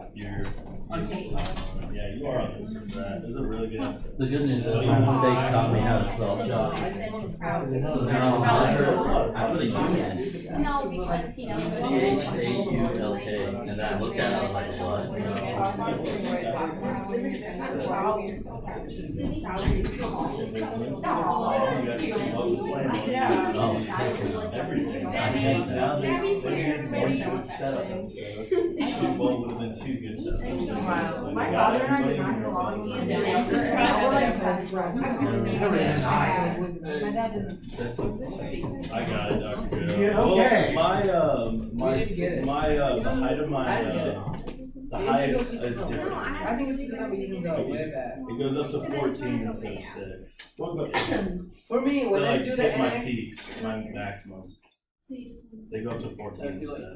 Yeah, you are on this for that. It was a really good episode. The good news is my mistake taught me how to spell shot. So now I put a U in No, because he knows. CHAULK, and then I looked at it, I was like, what? Everything. Now they had more good setup episode. Well, it would have been two good setup episodes. Wow. My father and I did not so long. My dad doesn't. That's I got it, Dr. Joe. Yeah, Well, okay. the height of the height is different. I think it's because I'm using the web app. It goes up to 14 instead of 6. For me, when They're I like do the tip my NX, peaks, my maximums. They go up to 14 instead.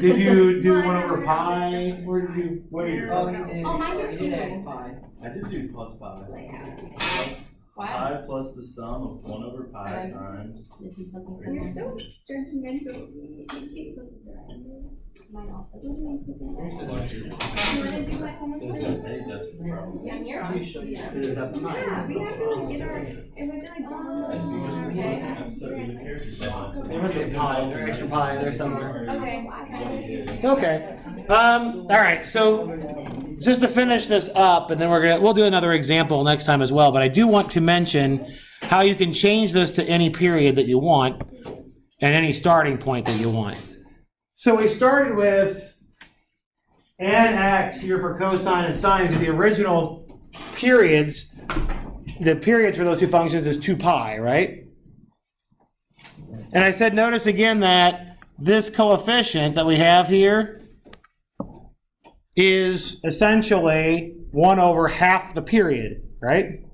Did you do 1 over pi? Where did you, what did you? oh, you did. Oh, mine are you did too. add pi. I did do plus 5. Pi plus the sum of 1 over pi times. Missing something. You're so judgmental. Mine also. You wanna do like one more Hey, time? that's the problem. Yeah, you're Let on. me show you. Yeah, we have to like get our, if we do like one more. That's because it was an episode with a character development. There must be a pi in there, extra pi in there somewhere. Okay. Okay. All right. So just to finish this up, and then we'll do another example next time as well. But I do want to mention how you can change this to any period that you want and any starting point that you want. So we started with nx here for cosine and sine because the original periods, the periods for those two functions is 2 pi, right? And I said, notice again that this coefficient that we have here is essentially 1 over half the period, right?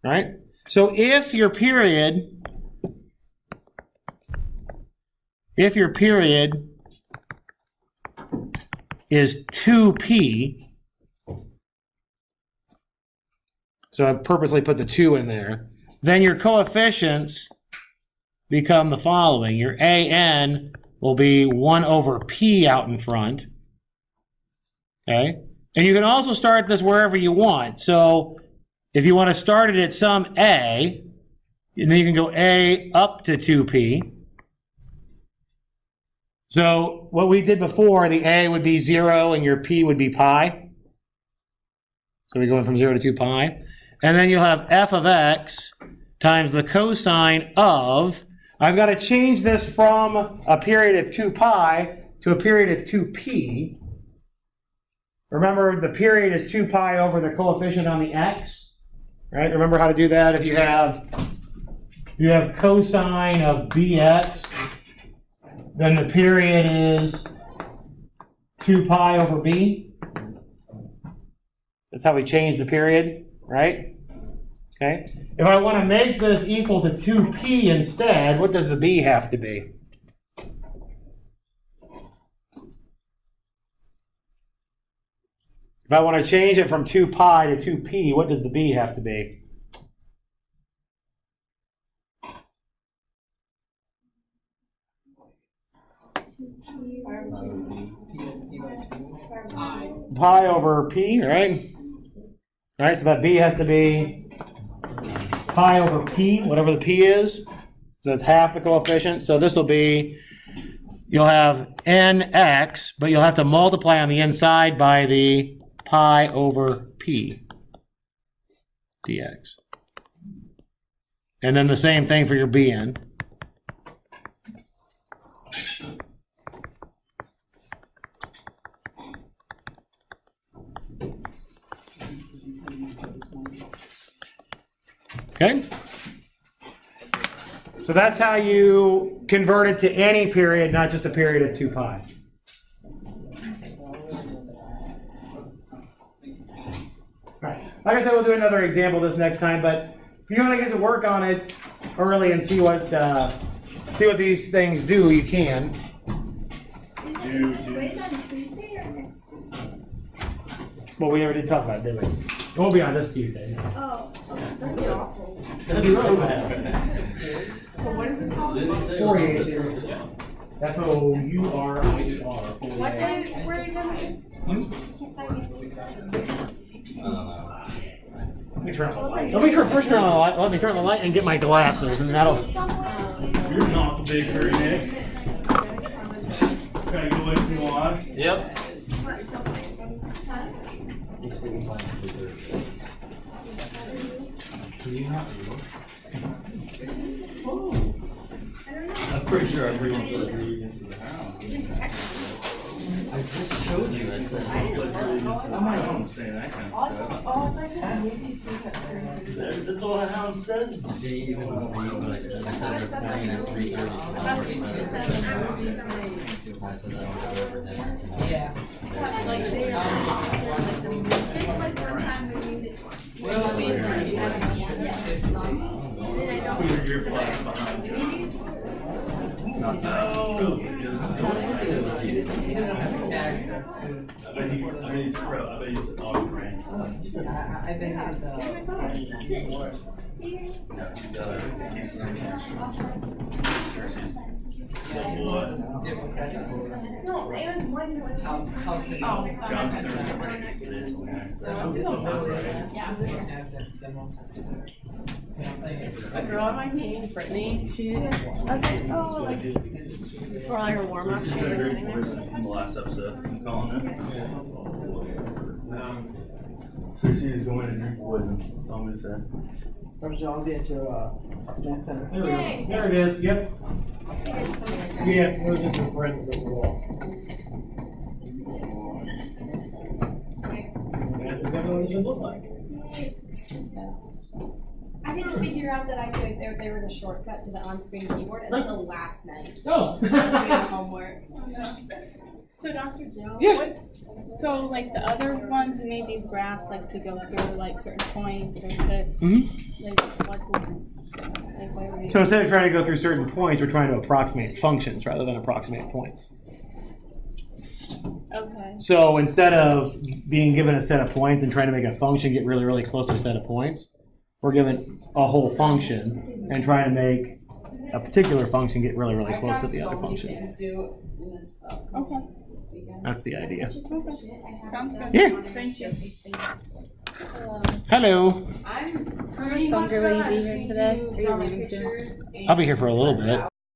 Right? So if your period is 2p, so I purposely put the 2 in there, then your coefficients become the following. Your an will be 1 over p out in front. Okay? And you can also start this wherever you want. So if you want to start it at some a, and then you can go a up to 2p. So what we did before, the a would be 0 and your p would be pi. So we go from 0 to 2 pi. And then you'll have f of x times the cosine of, I've got to change this from a period of 2 pi to a period of 2p. Remember, the period is 2 pi over the coefficient on the x. Right? Remember how to do that? If you have cosine of bx, then the period is 2 pi over b. That's how we change the period, right? Okay. If I want to make this equal to 2p instead, what does the b have to be? If I want to change it from 2 pi to 2p, what does the b have to be? Pi over p, right? All right, so that b has to be pi over p, whatever the p is. So it's half the coefficient. So this will be, you'll have nx, but you'll have to multiply on the inside by the pi over p dx. And then the same thing for your bn. Okay? So that's how you convert it to any period, not just a period of 2 pi. Right. Like I said, we'll do another example this next time, but if you want to get to work on it early and see what these things do, you can. Well, we never did talk about it, did we? It won't be on this Tuesday. Oh, that'd be awful. That'd be really bad. So what is this called? Fourier Series. F-O-U-R-I-E-R. What day, where are you going? Let me turn on the light. Let me first turn on the light. Let me turn on the light and get my glasses, and that'll. You're an awful big hurry, Nick. Can I go if you want? Yep. I'm pretty sure I'm bringing some ingredients to the house. I just showed you. I said. I'm not saying that kind of stuff. That's all the hound says. They even believe what I said. I said they're playing at 3:30, so now we're better. I said I don't go over dinner tonight. Yeah. Well, I mean, Put your earplugs behind you. No. he doesn't have a character, so. I bet he's pro. I bet he's all brains. I bet he's worse. No, he's Yeah, he's different categories. No, it was one. How could John Stern's the greatest for this one. A girl on my team, Brittany, I was like, oh, like, for all her warm up, she was like sitting there. In the last episode, I'm calling it. So she's going to drink poison. That's all I'm going to say. Professor, I'll be at your event center. There we go. There it is. Yep. Yeah, it was just in parentheses as well. That's exactly what it should look like. I didn't figure out that there was a shortcut to the on-screen keyboard until last night. Oh. I was doing homework. So Dr. Jill, Yeah. so like the other ones, we made these graphs like to go through like certain points or to like what was this? Like why were we? So instead of trying to go through certain points, we're trying to approximate functions rather than approximate points. Okay. So instead of being given a set of points and trying to make a function get really, really close to a set of points, we're given a whole function and trying to make a particular function get really, really close to the other function. Okay. That's the idea. Sounds good. Yeah. Thank you. Hello. Sandra, will you be here today? Are you leaving soon? I'll be here for a little bit.